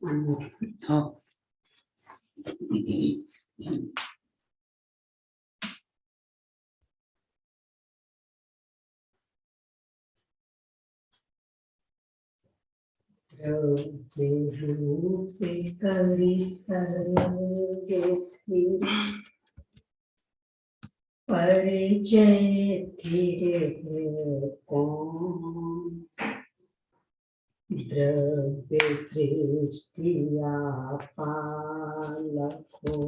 好。परिचय धीरे कौन द्रव्य दृष्टिया पालको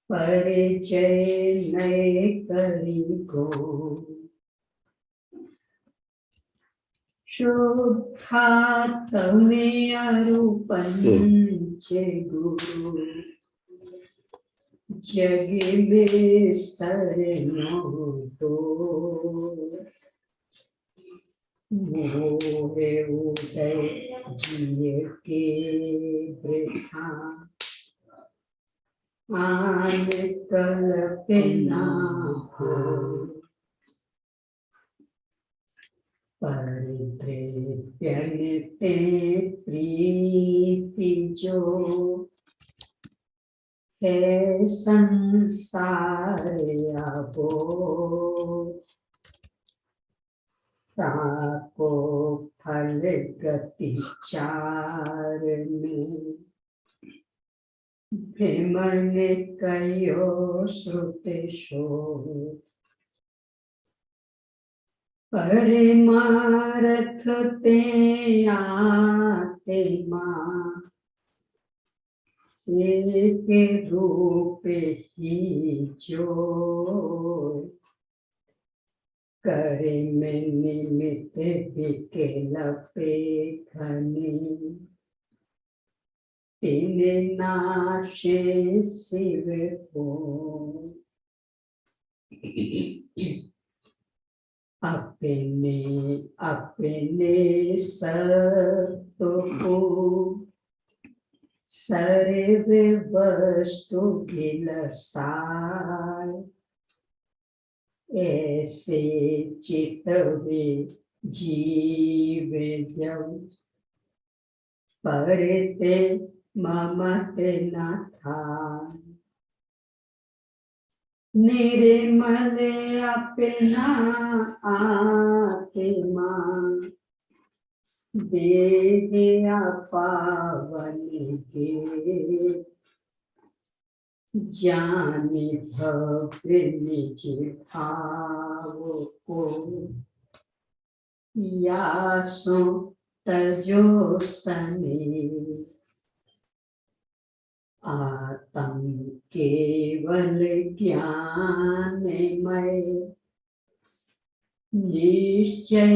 परिचय नए करी को शुद्धात्मे अरूपंच गुरु जग विस्तर तो मोहे उदय जिय के वृथा आन कल्पना हो परितृप्यन्ते प्रीति जो है संसार अबो ताको फल गति चार में भ्रमण कयो श्रुतेशो परमार्थ ते आते मां एक रूप ही जो करे में निमित्त विकल्पे खनि तीन नाशे शिव को अपने अपने सत्व को सर्व वस्तु गिलसाय ऐसे चितवे जीव जब परते ममते न था निर्मल अपना आत्मा देह पावन के जानि भव्य निज भाव को यासो तजो सने आत्म केवल ज्ञानमय निश्चय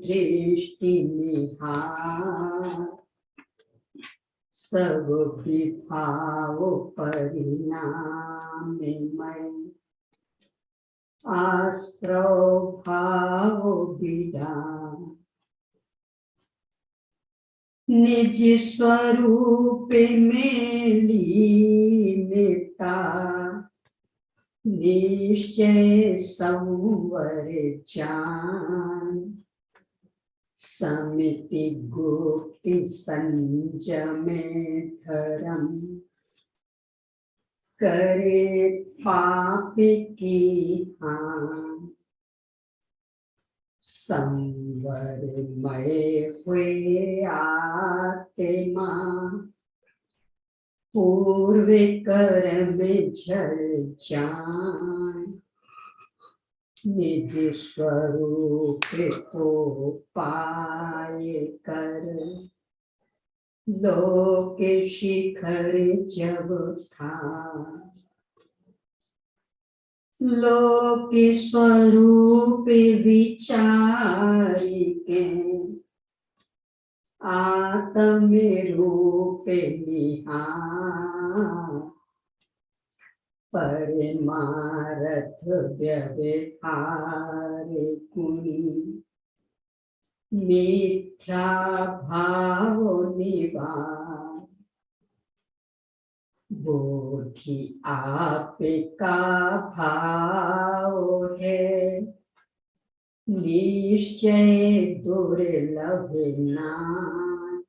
दृष्टि निहार सब विभाव परिणाममय आश्रव भाव विदान निज स्वरूप में लीनता निश्चय संवर जान समिति गुप्ति संजम धर्म करे पाप की हान संवरमय हुए आत्मा पूर्व कर्म झर जान निज स्वरूप को पाए कर लोक शिखर जब था लोक स्वरूप विचार के आत्म रूप निहार परमार्थ व्यवहार कुनी मिथ्या भाव निवार बोधि आपका भाव है निश्चय दुर्लभ नाम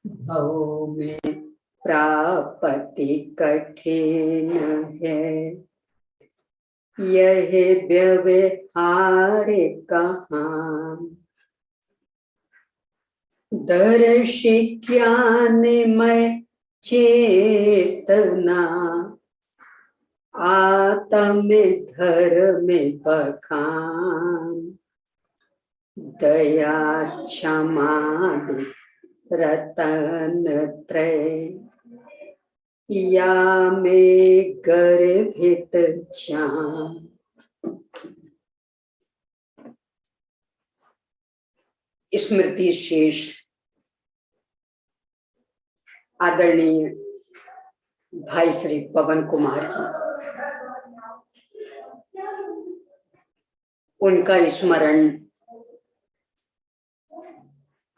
भव में प्राप्ति कठिन है, यह व्यवहार कहाँ। दर्श ज्ञानमय चेतना, आत्म धर्म बखान। दया क्षमा रतन त्रय, या में गर्भित जान। स्मृति शेष आदरणीय भाई श्री पवन कुमार जी, उनका स्मरण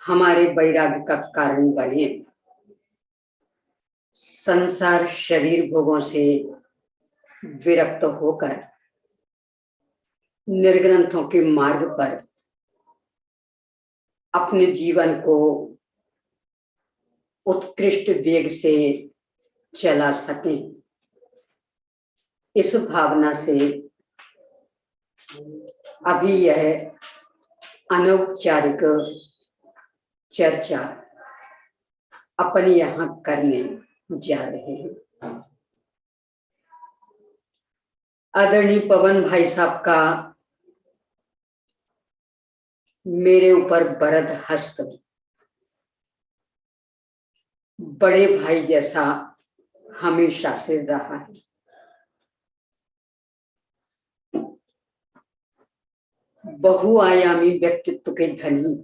हमारे वैराग्य का कारण बने। संसार शरीर भोगों से विरक्त होकर निर्ग्रंथों के मार्ग पर अपने जीवन को उत्कृष्ट वेग से चला सकें, इस भावना से अभी यह अनौपचारिक चर्चा अपन यहाँ करने जा रहे हैं। आदरणीय पवन भाई साहब का मेरे ऊपर बरद हस्त बड़े भाई जैसा हमेशा से रहा है। बहुआयामी व्यक्तित्व के धनी,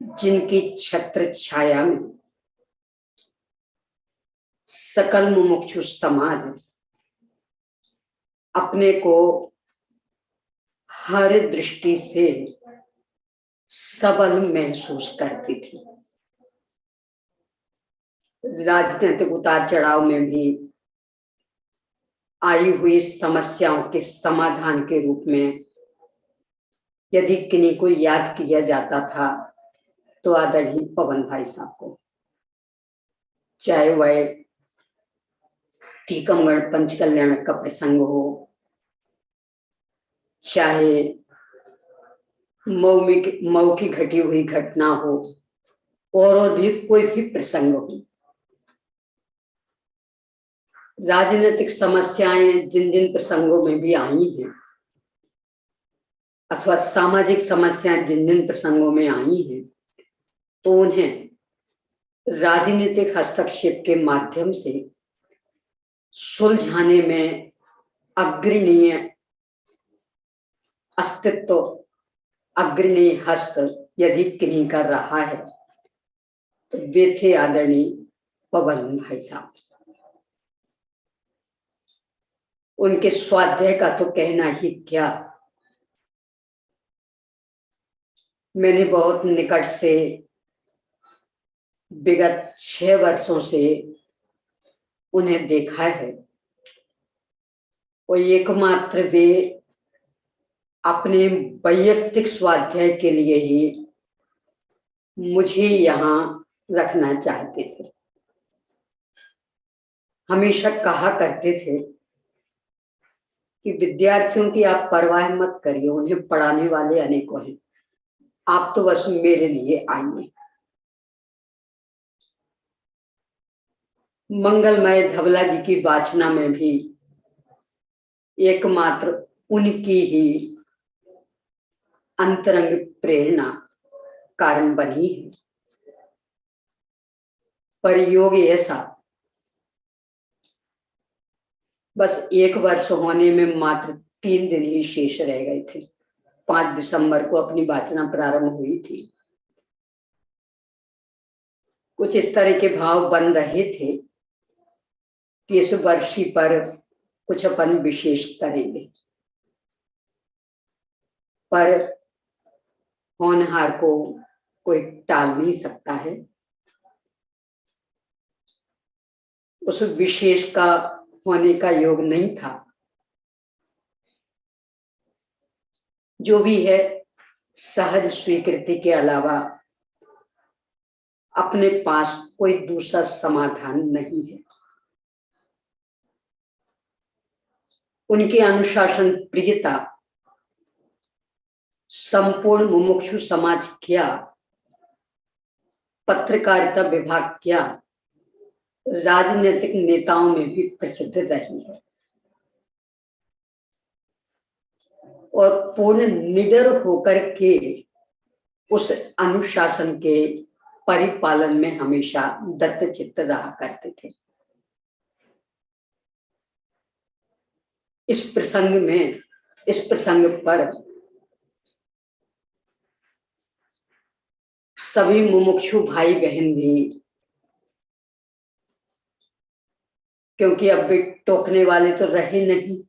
जिनकी छत्र छाया में सकल मुमुक्षु समाज अपने को हर दृष्टि से सबल महसूस करती थी। राजनीतिक उतार चढ़ाव में भी आई हुई समस्याओं के समाधान के रूप में यदि किन्हीं को याद किया जाता था तो आदरणीय पवन भाई साहब को, चाहे वह टीकमगढ़ पंचकल्याण का प्रसंग हो, चाहे मऊ की घटी हुई घटना हो, और भी कोई भी प्रसंग हो। राजनीतिक समस्याएं जिन जिन प्रसंगों में भी आई हैं, अथवा सामाजिक समस्याएं जिन जिन प्रसंगों में आई हैं, तो उन्हें राजनीतिक हस्तक्षेप के माध्यम से सुलझाने में अग्रणीय अस्तित्व, अग्रणीय हस्त यदि किन्हीं का रहा है तो वे थे आदरणीय पवन भाई साहब। उनके स्वाध्याय का तो कहना ही क्या। मैंने बहुत निकट से विगत 6 वर्षों से उन्हें देखा है, और एकमात्र वे अपने वैयक्तिक स्वाध्याय के लिए ही मुझे यहाँ रखना चाहते थे। हमेशा कहा करते थे कि विद्यार्थियों की आप परवाह मत करिए, उन्हें पढ़ाने वाले अनेकों हैं, आप तो बस मेरे लिए आइए। मंगलमय धवला जी की वाचना में भी एकमात्र उनकी ही अंतरंग प्रेरणा कारण बनी है। पर योग ऐसा, बस 1 वर्ष होने में मात्र 3 दिन ही शेष रह गए थे। 5 दिसंबर को अपनी वाचना प्रारंभ हुई थी। कुछ इस तरह के भाव बन रहे थे कि इस वर्षी पर कुछ अपन विशेष करेंगे, पर होनहार को कोई टाल नहीं सकता है। उस विशेष का होने का योग नहीं था। जो भी है, सहज स्वीकृति के अलावा अपने पास कोई दूसरा समाधान नहीं है। उनकी अनुशासन प्रियता संपूर्ण मुमुक्षु समाज क्या, पत्रकारिता विभाग क्या, राजनीतिक नेताओं में भी प्रसिद्ध रही है और पूर्ण निडर होकर के उस अनुशासन के परिपालन में हमेशा दत्तचित्त रहा करते थे। इस प्रसंग पर सभी मुमुक्षु भाई बहन भी, क्योंकि अब भी टोकने वाले तो रहे नहीं,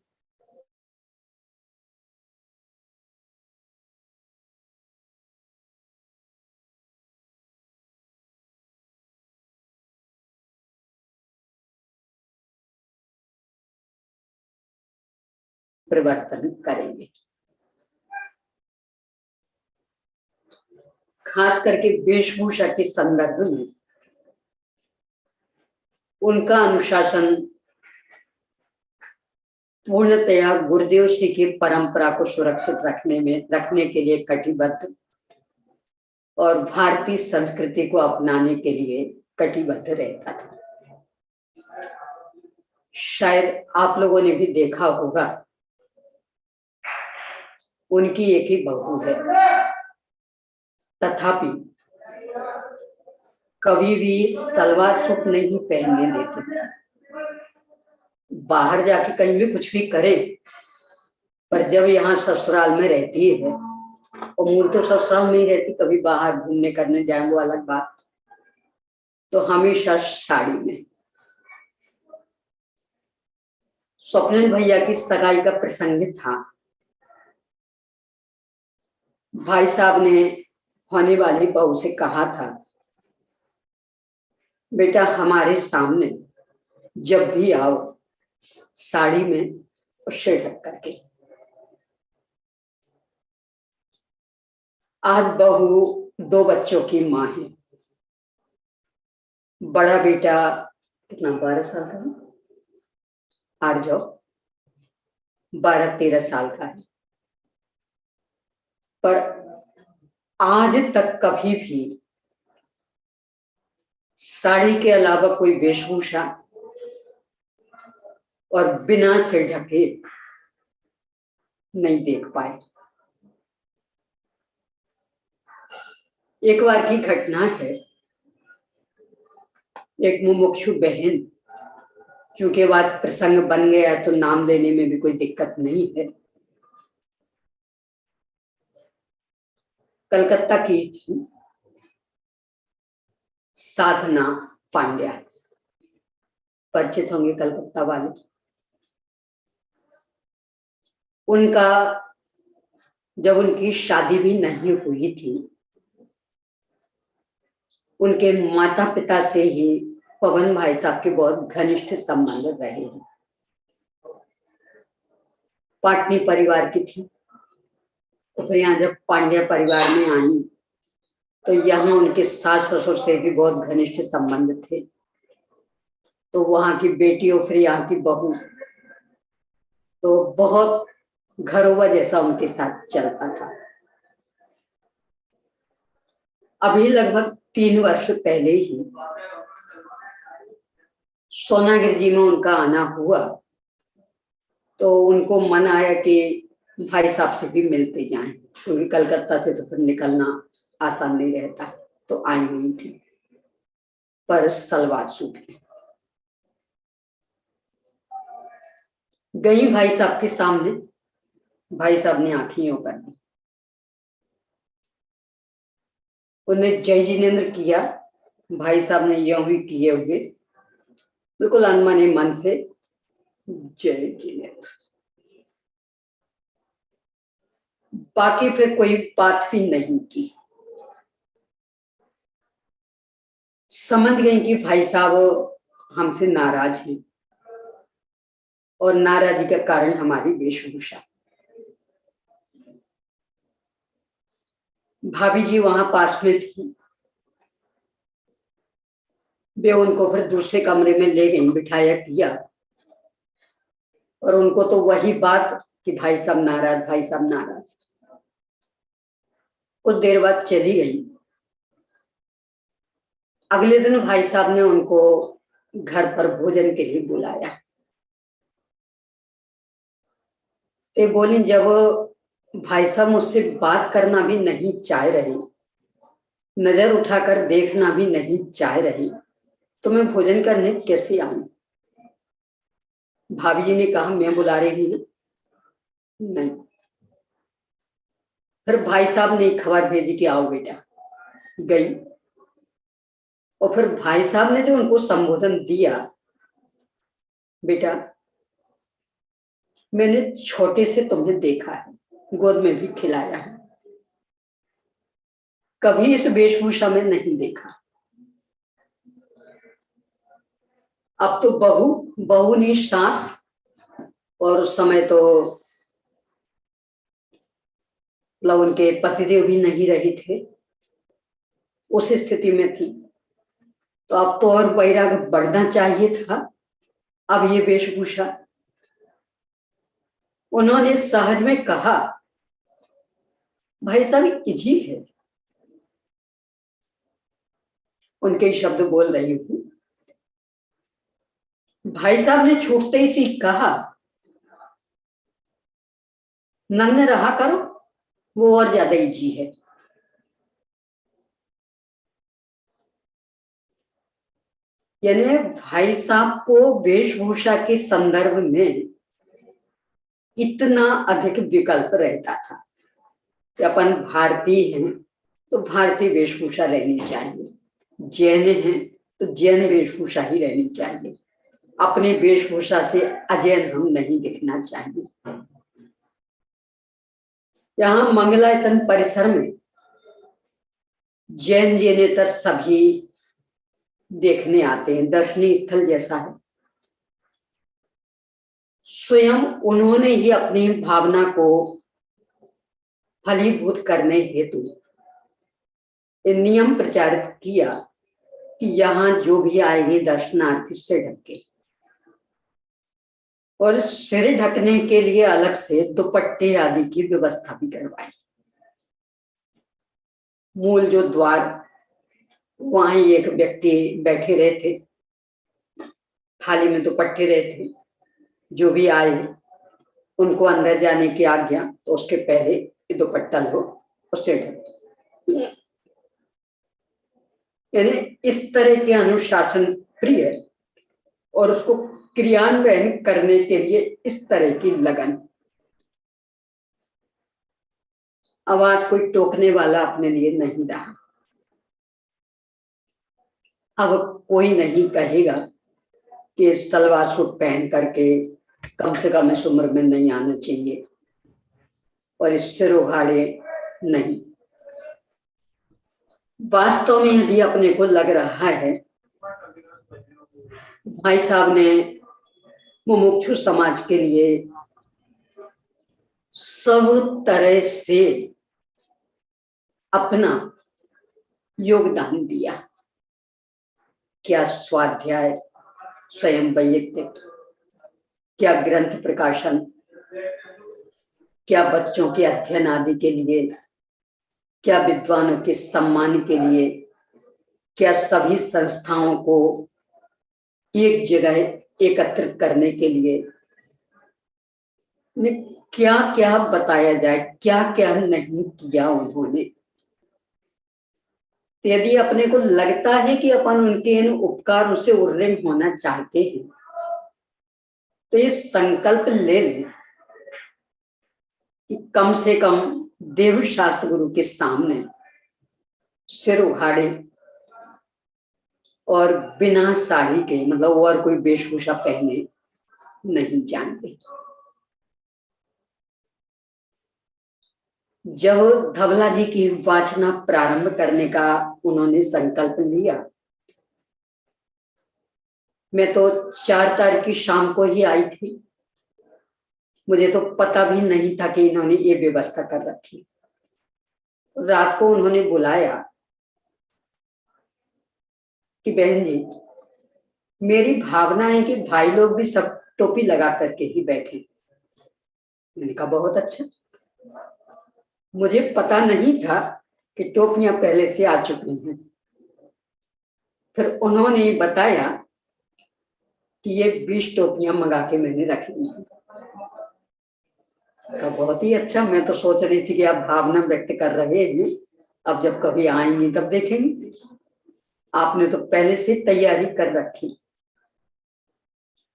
परिवर्तन करेंगे। खास करके वेशभूषा के संदर्भ में उनका अनुशासन पूर्णतया गुरुदेव श्री की परंपरा को सुरक्षित रखने के लिए कटिबद्ध और भारतीय संस्कृति को अपनाने के लिए कटिबद्ध रहता था। शायद आप लोगों ने भी देखा होगा, उनकी एक ही बहू है, तथापि कभी भी सलवार सूट नहीं पहनने देते। बाहर जाके कहीं भी कुछ भी करे, पर जब यहाँ ससुराल में रहती है, और मूल तो ससुराल में ही रहती, कभी बाहर घूमने करने जाए वो अलग बात, तो हमेशा साड़ी में। स्वप्निल भैया की सगाई का प्रसंग था। भाई साहब ने होने वाली बहू से कहा था, बेटा हमारे सामने जब भी आओ साड़ी में और सिर ढक करके। आज बहू 2 बच्चों की माँ है। बड़ा बेटा कितना 12 साल का है, आर्जव 12-13 साल का है, पर आज तक कभी भी साड़ी के अलावा कोई वेशभूषा और बिना सिर ढके नहीं देख पाए। एक बार की घटना है, एक मुमुक्षु बहन, चूंकि बात प्रसंग बन गया तो नाम लेने में भी कोई दिक्कत नहीं है, कलकत्ता की थी, साधना पांड्या, परिचित होंगे कलकत्ता वाले। उनका जब उनकी शादी भी नहीं हुई थी, उनके माता पिता से ही पवन भाई साहब के बहुत घनिष्ठ संबंध रहे हैं। पाटनी परिवार की थी, तो फिर यहाँ जब पांड्या परिवार में आई तो यहाँ उनके सास ससुर से भी बहुत घनिष्ठ संबंध थे। तो वहां की बेटी और फिर यहाँ की बहू, तो बहुत घरों जैसा उनके साथ चलता था। अभी लगभग 3 वर्ष पहले ही सोनागिरी जी में उनका आना हुआ, तो उनको मन आया कि भाई साहब से भी मिलते जाएं, क्योंकि कलकत्ता से तो फिर निकलना आसान नहीं रहता। तो आई हुई थी, पर सलवार सूट में गई भाई साहब के सामने। भाई साहब ने आंखें यूं कर दी, उन्हें जय जिनेन्द्र किया। भाई साहब ने यूं ही किए हुए बिल्कुल अनमने मन से जय जिनेन्द्र। बाकी फिर कोई बात भी नहीं की। समझ गई कि भाई साहब हमसे नाराज हैं और नाराजगी का कारण हमारी वेशभूषा। भाभी जी वहां पास में थी, वे उनको फिर दूसरे कमरे में ले गई, बिठाया किया, और उनको तो वही बात कि भाई साहब नाराज, भाई साहब नाराज। कुछ देर बाद चली गई। अगले दिन भाई साहब ने उनको घर पर भोजन के लिए बुलाया। ये बोली, जब भाई साहब मुझसे बात करना भी नहीं चाह रही, नजर उठाकर देखना भी नहीं चाह रही, तो मैं भोजन करने कैसे आऊं? भाभी जी ने कहा, मैं बुला रही हूं। नहीं। फिर भाई साहब ने खबर भेजी कि आओ बेटा। गई, और फिर भाई साहब ने जो उनको संबोधन दिया, बेटा मैंने छोटे से तुम्हें देखा है, गोद में भी खिलाया है, कभी इस वेशभूषा में नहीं देखा। अब तो बहू नहीं सास, और उस समय तो मतलब उनके पतिदेव भी नहीं रहे थे, उस स्थिति में थी। तो अब तो और वैराग्य बढ़ना चाहिए था। अब ये वेशभूषा, उन्होंने सहज में कहा, भाई साहब इजी है। उनके शब्द बोल रही हूँ। भाई साहब ने छूटते ही सी कहा, नन्हे रहा करो, वो और ज्यादा इजी है। यानी भाई साहब को वेशभूषा के संदर्भ में इतना अधिक विकल्प रहता था कि अपन भारतीय हैं तो भारतीय वेशभूषा रहनी चाहिए, जैन हैं तो जैन वेशभूषा ही रहनी चाहिए, अपनी वेशभूषा से अजैन हम नहीं दिखना चाहिए। यहाँ मंगलायतन परिसर में जैन जैनेतर सभी देखने आते हैं, दर्शनीय स्थल जैसा है। स्वयं उन्होंने ही अपनी भावना को फलीभूत करने हेतु नियम प्रचारित किया कि यहाँ जो भी आएंगे दर्शनार्थी सिर ढके, और सिर ढकने के लिए अलग से दुपट्टे आदि की व्यवस्था भी करवाई। मूल जो द्वार, वहां एक व्यक्ति बैठे रहे थे, थाली में दुपट्टे रहे थे, जो भी आए उनको अंदर जाने की आज्ञा, तो उसके पहले दुपट्टा लो और सिर ढको। यानी इस तरह के अनुशासन प्रिय और उसको क्रियान्वयन करने के लिए इस तरह की लगन। अब आज कोई टोकने वाला अपने लिए नहीं रहा। अब कोई नहीं कहेगा कि सलवार सूट पहन करके कम से कम इस उम्र में नहीं आना चाहिए, और इस सिर उघाड़े नहीं। वास्तव में यदि अपने को लग रहा है भाई साहब ने मुमुक्षु समाज के लिए सब तरह से अपना योगदान दिया, क्या स्वाध्याय, स्वयं वैयक्तिक, क्या ग्रंथ प्रकाशन, क्या बच्चों के अध्ययन आदि के लिए, क्या विद्वानों के सम्मान के लिए, क्या सभी संस्थाओं को एक जगह एकत्रित करने के लिए, क्या क्या बताया जाए, क्या क्या नहीं किया उन्होंने। तो यदि अपने को लगता है कि अपन उनके इन उपकारों से उर्ऋण होना चाहते हैं, तो ये संकल्प ले लें कि कम से कम देव शास्त्र गुरु के सामने सिर उघाड़े और बिना साड़ी के, मतलब और कोई वेशभूषा पहने नहीं जानते। जब धवला जी की वाचना प्रारंभ करने का उन्होंने संकल्प लिया, मैं तो 4 तारीख की शाम को ही आई थी, मुझे तो पता भी नहीं था कि इन्होंने ये व्यवस्था कर रखी। रात को उन्होंने बुलाया कि बहन जी मेरी भावना है कि भाई लोग भी सब टोपी लगा करके ही बैठे। मैंने कहा बहुत अच्छा। मुझे पता नहीं था कि टोपियां पहले से आ चुकी हैं। फिर उन्होंने बताया कि ये 20 टोपियां मंगा के मैंने रखी हैं। कहा बहुत ही अच्छा। मैं तो सोच रही थी कि आप भावना व्यक्त कर रहे हैं, अब जब कभी आएंगी तब देखेंगे। आपने तो पहले से तैयारी कर रखी।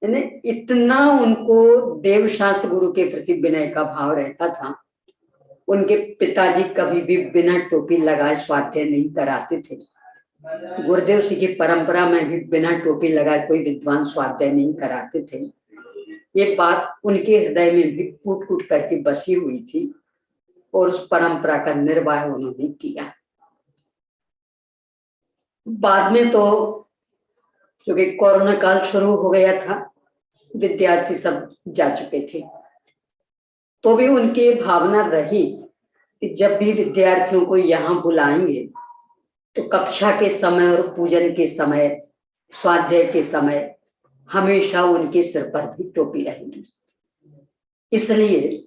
यानी इतना उनको देवशास्त्र गुरु के प्रति विनय का भाव रहता था। उनके पिताजी कभी भी बिना टोपी लगाए स्वाध्याय नहीं कराते थे। गुरुदेव जी की परंपरा में भी बिना टोपी लगाए कोई विद्वान स्वाध्याय नहीं कराते थे। ये बात उनके हृदय में भी कूट कूट करके बसी हुई थी और उस परंपरा का निर्वाह उन्होंने किया। बाद में तो क्योंकि कोरोना काल शुरू हो गया था, विद्यार्थी सब जा चुके थे, तो भी उनकी भावना रही कि जब भी विद्यार्थियों को यहाँ बुलाएंगे तो कक्षा के समय और पूजन के समय, स्वाध्याय के समय हमेशा उनके सिर पर भी टोपी रहेगी। इसलिए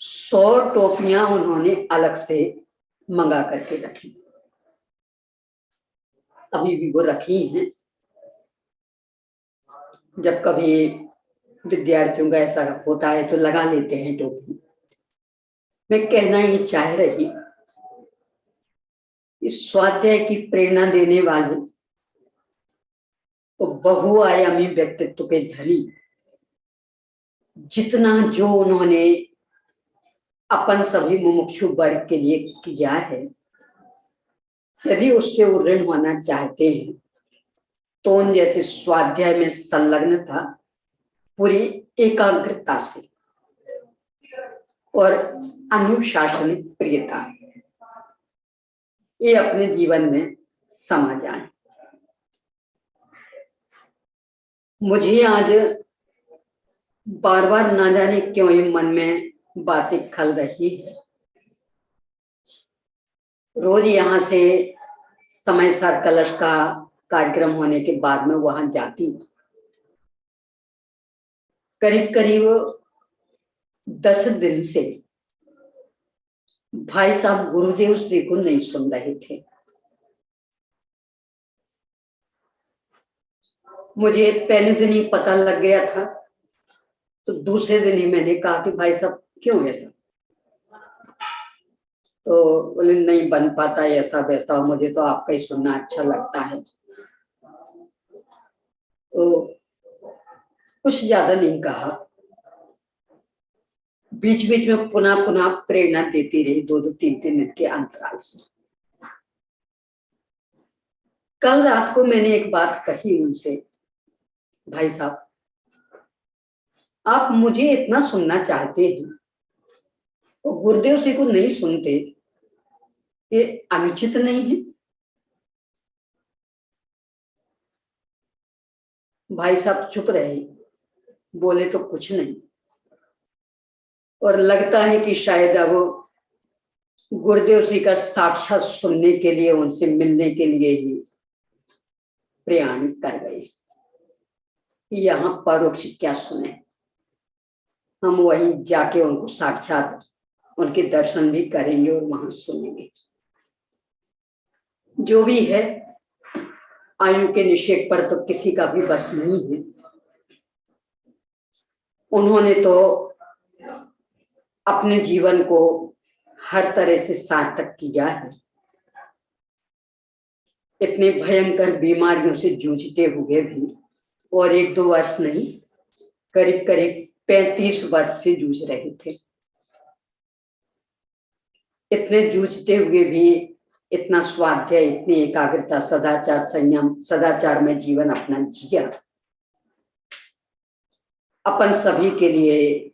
100 टोपियां उन्होंने अलग से मंगा करके रखी। अभी भी वो रखी हैं। जब कभी विद्यार्थियों का ऐसा होता है तो लगा लेते हैं टोपी। मैं कहना ये चाह रही, इस स्वाध्याय की प्रेरणा देने वाले तो बहुआयामी व्यक्तित्व के धनी, जितना जो उन्होंने अपन सभी मुमुक्षु वर्ग के लिए किया है, यदि उससे वो ऋण होना चाहते हैं तो उन जैसे स्वाध्याय में संलग्नता पूरी एकाग्रता से और अनुशासनिक प्रियता ये अपने जीवन में समा जाए। मुझे आज बार बार ना जाने क्यों ये मन में बातें खल रही है। रोज यहाँ से समय सार कलश का कार्यक्रम होने के बाद में वहां जाती, करीब करीब 10 दिन से भाई साहब गुरुदेव श्री को नहीं सुन रहे थे। मुझे पहले दिन ही पता लग गया था, तो दूसरे दिन ही मैंने कहा कि भाई साहब क्यों ऐसा? तो बोले नहीं बन पाता ऐसा वैसा, मुझे तो आपका ही सुनना अच्छा लगता है। तो कुछ ज्यादा नहीं कहा, बीच बीच में पुनः पुनः प्रेरणा देती रही 2-3 मिनट के अंतराल से। कल रात को मैंने एक बात कही उनसे, भाई साहब आप मुझे इतना सुनना चाहते हैं तो गुरुदेव जी को नहीं सुनते, ये अनुचित नहीं है? भाई साहब चुप रहे, बोले तो कुछ नहीं। और लगता है कि शायद अब गुरुदेव जी का साक्षात सुनने के लिए, उनसे मिलने के लिए ही प्रयाण कर गए। यहाँ परोक्ष क्या सुने, हम वहीं जाके उनको साक्षात उनके दर्शन भी करेंगे और वहां सुनेंगे। जो भी है, आयु के निषेध पर तो किसी का भी बस नहीं है। उन्होंने तो अपने जीवन को हर तरह से सार्थक किया है। इतने भयंकर बीमारियों से जूझते हुए भी, और 1-2 वर्ष नहीं, करीब करीब 35 वर्ष से जूझ रहे थे। इतने जूझते हुए भी इतना स्वाध्याय, इतनी एकाग्रता, सदाचार, संयम, सदाचार में जीवन अपना जिया। अपन सभी के लिए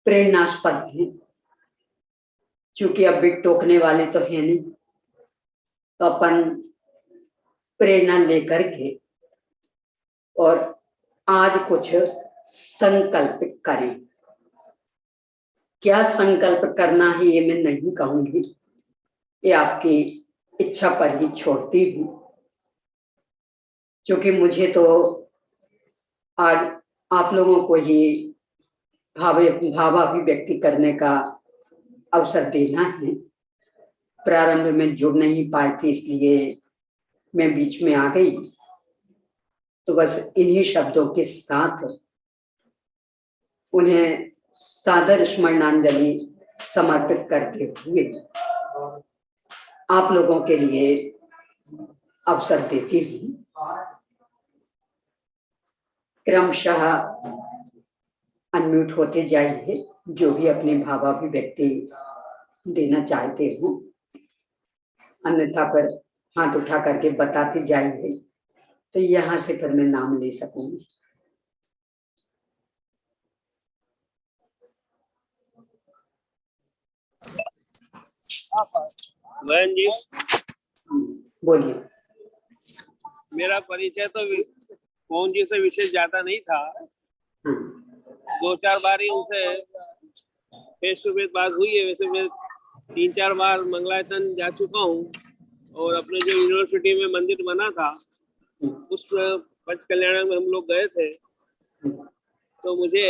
प्रेरणास्पद है। चूंकि अब भी टोकने वाले तो है नहीं, तो अपन प्रेरणा लेकर के और आज कुछ संकल्प करें। क्या संकल्प करना है ये मैं नहीं कहूंगी, ये आपकी इच्छा पर ही छोड़ती हूँ। क्योंकि मुझे तो आज आप लोगों को ही भावाभिव्यक्ति करने का अवसर देना है। प्रारंभ में जुड़ नहीं पाई थी, इसलिए मैं बीच में आ गई। तो बस इन्हीं शब्दों के साथ उन्हें सादर स्मरणांजलि समर्पित करते हुए आप लोगों के लिए अवसर देती हूँ। क्रमशः अनम्यूट होते जाइए, जो भी अपनी भावाभिव्यक्ति देना चाहते हो, अन्यथा पर हाथ उठा करके बताते जाइए, तो यहाँ से फिर मैं नाम ले सकूंगी। बहन जी, बोलिए। मेरा परिचय तो पवन जी से विशेष ज्यादा नहीं था। 2-4 बार ही उनसे फेस टू फेस बात हुई है। वैसे मैं 3-4 बार मंगलायतन जा चुका हूँ, और अपने जो यूनिवर्सिटी में मंदिर बना था उस पंच कल्याण में हम लोग गए थे। तो मुझे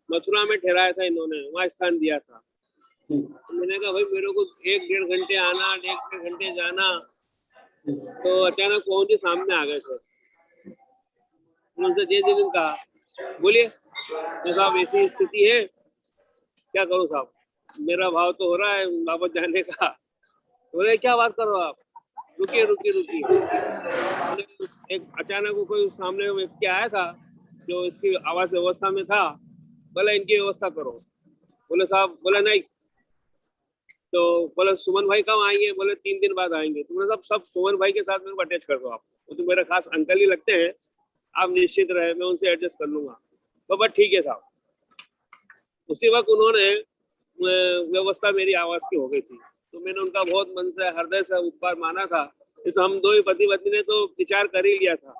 मथुरा में ठहराया था इन्होंने, वहाँ स्थान दिया था। तो मैंने कहा भाई मेरे को 1-1.5 घंटे आना, 1-1.5 घंटे जाना। तो अचानक पवन जी सामने आ गए थे। उनसे जय दिन कहा, बोलिए तो साहब ऐसी स्थिति है, क्या करूं साहब, मेरा भाव तो हो रहा है वापस जाने का। बोले क्या बात करो आप, रुकिए रुकिए रुकिए। एक अचानक कोई सामने व्यक्ति आया था जो इसकी आवास व्यवस्था में था। बोले इनकी व्यवस्था करो। बोले साहब, बोले नहीं। तो बोले सुमन भाई कब आएंगे? बोले 3 दिन बाद आएंगे। तो बोले सब सुमन भाई के साथ मेरे को अटैच कर दो आप, वो तो मेरे खास अंकल ही लगते हैं, आप निश्चित रहे मैं उनसे एडजस्ट कर लूंगा। तो बस ठीक है साहब। उसी वक्त उन्होंने व्यवस्था मेरी आवास की हो गई थी। तो मैंने उनका बहुत मन से हृदय से उपकार माना था। तो हम दो ही पति पत्नी ने तो विचार कर ही लिया था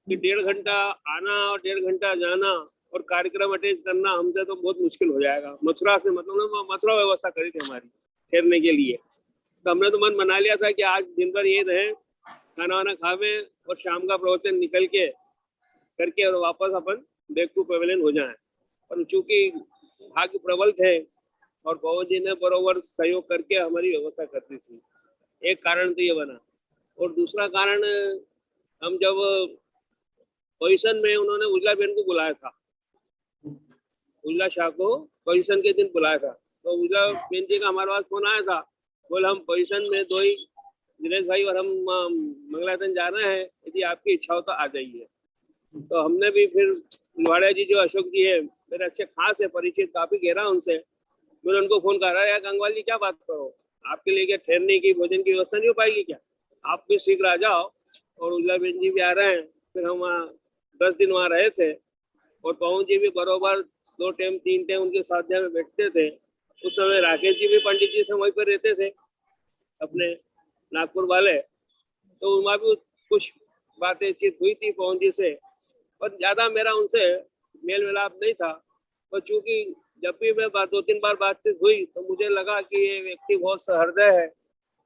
कि 1.5 घंटा आना और 1.5 घंटा जाना और कार्यक्रम अटेंड करना हमसे तो बहुत मुश्किल हो जाएगा। मथुरा से मतलब मथुरा व्यवस्था करी थी हमारी ठहरने के लिए। तो हमने तो मन बना लिया था कि आज दिन भर ये रहे, खाना वाना खावे और शाम का प्रवचन निकल के करके और वापस अपन बैक टू पेवेलियन हो जाए। पर चूंकि भाग्य प्रबल थे और पवन जी ने बरोबर सहयोग करके हमारी व्यवस्था करती थी। एक कारण तो ये बना, और दूसरा कारण हम जब पोजिशन में उन्होंने उजला बहन को बुलाया था, उजला शाह को पोजिशन के दिन बुलाया था। तो उजला बहन जी का हमारे पास फोन आया था, बोले हम पोजिशन में दो ही दिनेश भाई और हम मंगलायतन जा रहे हैं, यदि आपकी इच्छा हो तो आ जाइए। तो हमने भी फिर लवाड़िया जी जो अशोक जी है मेरे अच्छे खास है, परिचित काफी गहरा उनसे। मैंने उनको फोन करा, यार गंगवाल जी क्या बात करो, आपके लिए क्या ठहरने की भोजन की व्यवस्था नहीं हो पाएगी क्या? आप भी शीघ्र आ जाओ। और उजला बहन जी भी आ रहे हैं। फिर हम 10 दिन वहाँ रहे थे, और पवन जी भी बरोबर 2 टाइम 3 टाइम उनके साथ में बैठते थे। उस समय राकेश जी भी पंडित जी से वहीं पर रहते थे अपने नागपुर वाले। तो वहाँ भी कुछ बातें चीत हुई थी पवन जी से, पर ज्यादा मेरा उनसे मेल मिलाप नहीं था। पर चूंकि जब भी मैं 2-3 बार बातचीत हुई तो मुझे लगा कि ये व्यक्ति बहुत सहृदय है,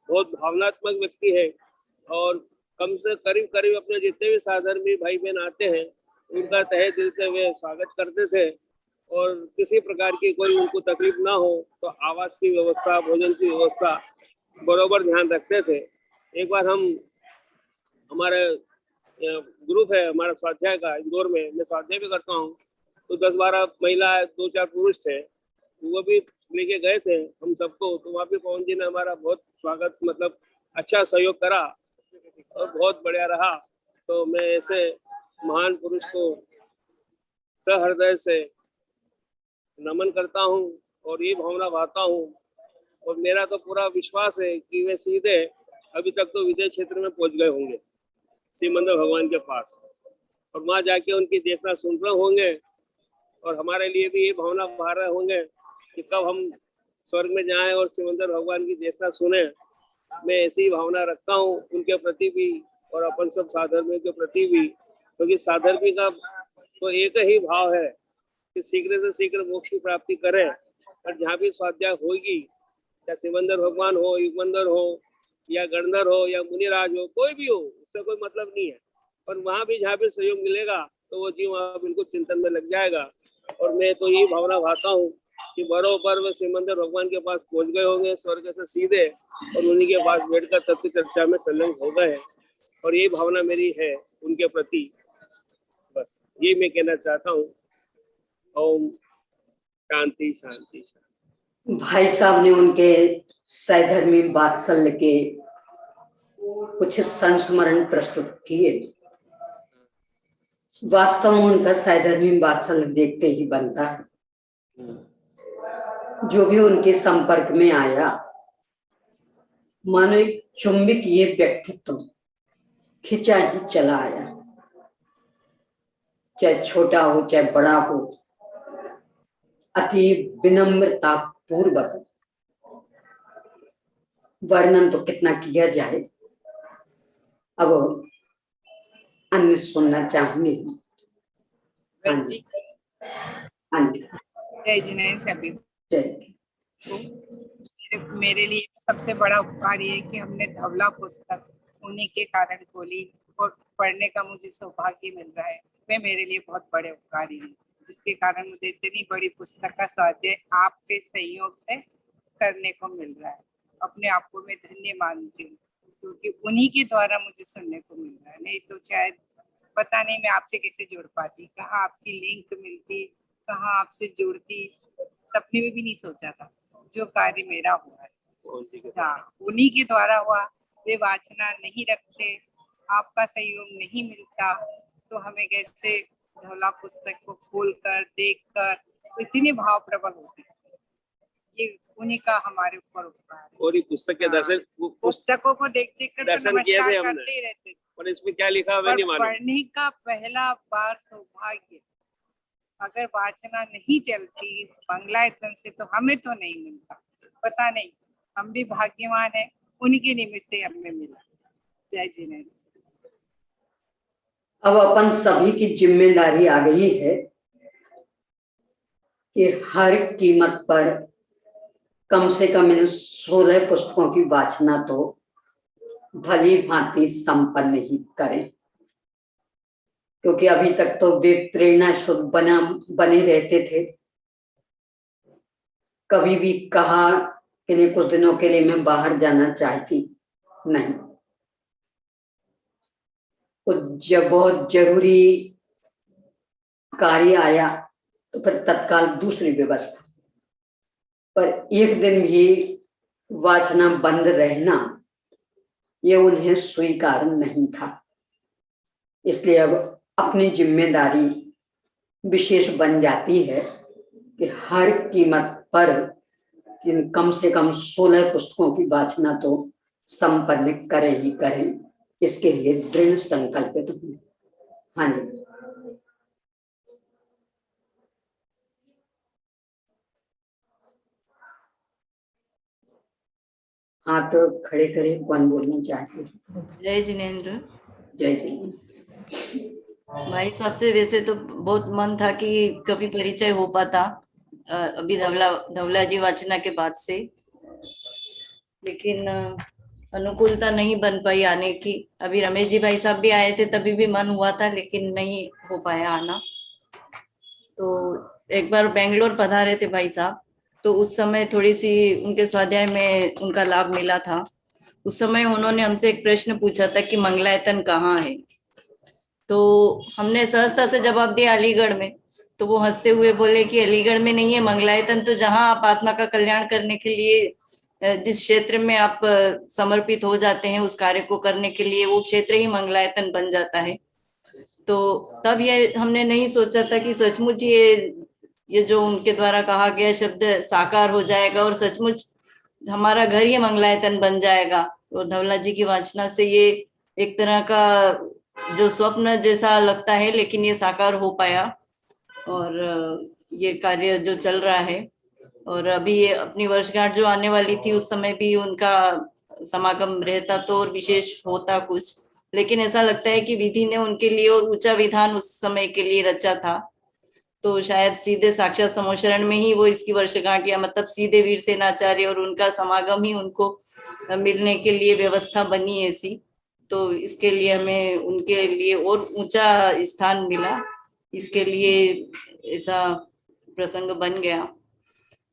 बहुत भावनात्मक व्यक्ति है, और कम से करीब अपने जितने भी साधर्मी भाई बहन आते हैं उनका तहे दिल से वे स्वागत करते थे, और किसी प्रकार की कोई उनको तकलीफ ना हो तो आवास की व्यवस्था, भोजन की व्यवस्था बरोबर ध्यान रखते थे। एक बार हमारे ग्रुप है हमारा स्वाध्याय का, इंदौर में मैं स्वाध्याय भी करता हूँ, तो 10-12 महिला 2-4 पुरुष थे, तो वो भी लेके गए थे हम सबको। तो वहाँ पे पवन जी ने हमारा बहुत स्वागत, मतलब अच्छा सहयोग करा और बहुत बढ़िया रहा। तो मैं ऐसे महान पुरुष को सहृदय से नमन करता हूँ और ये भावना भाता हूँ, और मेरा तो पूरा विश्वास है कि वे सीधे अभी तक तो विदेश क्षेत्र में पहुंच गए होंगे सिमंदर भगवान के पास, और वहां जाके उनकी देशना सुन रहे होंगे, और हमारे लिए भी ये भावना बहा रहे होंगे कि कब हम स्वर्ग में जाएं और सिमंदर भगवान की देशना सुने। मैं ऐसी भावना रखता हूँ उनके प्रति भी और अपन सब साधर्मियों के प्रति भी, क्योंकि साधर्मी का तो एक ही भाव है कि शीघ्र से शीघ्र मोक्ष की प्राप्ति करें। और जहाँ भी स्वाध्याय होगी, या सिमंदर भगवान हो, युगमंदर हो, या गणधर हो, या मुनिराज हो, कोई भी हो, उससे कोई मतलब नहीं है। पर वहाँ भी जहाँ भी सहयोग मिलेगा तो वो जीव वहाँ बिल्कुल चिंतन में लग जाएगा। और मैं तो यही भावना भाता हूँ कि बरोबर वे सिमंदर भगवान के पास पहुंच गए होंगे स्वर्ग से सीधे, और उन्हीं के पास बैठकर तत्व चर्चा में संलग्न हो गए। और यही भावना मेरी है उनके प्रति। बस ये मैं कहना चाहता हूँ। ओम शांति शांति शांति। भाई साहब ने उनके सहधर्मी वात्सल्य के कुछ संस्मरण प्रस्तुत किए। वास्तव में उनका सहधर्मी वात्सल्य देखते ही बनता है। जो भी उनके संपर्क में आया, मानो एक चुंबक ये व्यक्तित्व खिंचा ही चला आया। चाहे छोटा हो चाहे बड़ा हो, अति विनम्रता पूर्वक, वर्णन तो कितना किया जाए, अब अन्य सुनना चाहेंगे। जय जिनेन्द्र सभी। मेरे लिए सबसे बड़ा उपकार ये है कि हमने धवला पुस्तक उन्हीं के कारण खोली और पढ़ने का मुझे सौभाग्य मिल रहा है। वे मेरे लिए बहुत बड़े उपकारी हैं, जिसके कारण मुझे इतनी बड़ी पुस्तक का स्वाध्याय आपके सहयोग से करने को मिल रहा है। अपने आप को मैं धन्य मानती हूँ, क्योंकि उन्हीं के द्वारा मुझे सुनने को मिल रहा है। नहीं तो शायद पता नहीं मैं आपसे कैसे जुड़ पाती, कहाँ आपकी लिंक मिलती, कहाँ आपसे जुड़ती, सपने में भी नहीं सोचा था। जो कार्य मेरा हुआ है, हाँ, उन्हीं के द्वारा हुआ। वे वाचना नहीं रखते, आपका सहयोग नहीं मिलता, तो हमें कैसे धवला पुस्तक को खोलकर देखकर इतने भाव प्रबल होते हैं। ये उन्हीं का हमारे ऊपर उपकार है। और ये पुस्तक के दर्शन, पुस्तकों को देख देख कर दर्शन नमस्कार करते ही रहते, और इसमें क्या लिखा है नहीं मालूम। पढ़ने का पहला बार सौभाग्य, अगर वाचना नहीं चलती मंगलायतन से तो हमें तो नहीं मिलता। पता नहीं, हम भी भाग्यवान हैं, उनके निमित्त से हमें मिला। जय जिनेन्द्र। अब अपन सभी की जिम्मेदारी आ गई है कि हर कीमत पर कम से कम इन 16 पुस्तकों की वाचना तो भली भांति संपन्न ही करें, क्योंकि अभी तक तो वे प्रेरणा शुद्ध बने रहते थे। कभी भी कहा कि नहीं कुछ दिनों के लिए मैं बाहर जाना चाहती नहीं, तो जब बहुत जरूरी कार्य आया तो फिर तत्काल दूसरी व्यवस्था, पर एक दिन भी वाचना बंद रहना ये उन्हें स्वीकार नहीं था। इसलिए अब अपनी जिम्मेदारी विशेष बन जाती है कि हर कीमत पर इन कम से कम 16 पुस्तकों की वाचना तो संपन्न करें ही करें, इसके लिए दृढ़ संकल्पित हूँ। हाँ जी, हाथ खड़े करे, कौन बोलना चाहते हैं? जय जिनेन्द्र। जय जिनेन्द्र। भाई साहब से वैसे तो बहुत मन था कि कभी परिचय हो पाता, अभी धवला जी वाचना के बाद से, लेकिन अनुकूलता नहीं बन पाई आने की। अभी रमेश जी भाई साहब भी आए थे, तभी भी मन हुआ था, लेकिन नहीं हो पाया आना। तो एक बार बेंगलोर पधारे थे भाई साहब, तो उस समय थोड़ी सी उनके स्वाध्याय में उनका लाभ मिला था। उस समय उन्होंने हमसे एक प्रश्न पूछा था कि मंगलायतन कहाँ है, तो हमने सहजता से जवाब दिया अलीगढ़ में। तो वो हंसते हुए बोले कि अलीगढ़ में नहीं है मंगलायतन, तो जहाँ आप आत्मा का कल्याण करने के लिए जिस क्षेत्र में आप समर्पित हो जाते हैं उस कार्य को करने के लिए, वो क्षेत्र ही मंगलायतन बन जाता है। तो तब ये हमने नहीं सोचा था कि सचमुच ये जो उनके द्वारा कहा गया शब्द साकार हो जाएगा और सचमुच हमारा घर ही मंगलायतन बन जाएगा। और धवला जी की वाचना से ये एक तरह का जो स्वप्न जैसा लगता है, लेकिन ये साकार हो पाया और ये कार्य जो चल रहा है। और अभी ये अपनी वर्षगांठ जो आने वाली थी उस समय भी उनका समागम रहता तो और विशेष होता कुछ, लेकिन ऐसा लगता है कि विधि ने उनके लिए और ऊंचा विधान उस समय के लिए रचा था। तो शायद सीधे साक्षात समोशरण में ही वो इसकी वर्षगांठ, या मतलब सीधे वीरसेनाचार्य और उनका समागम ही उनको मिलने के लिए व्यवस्था बनी ऐसी। तो इसके लिए हमें उनके लिए और ऊंचा स्थान मिला, इसके लिए ऐसा प्रसंग बन गया।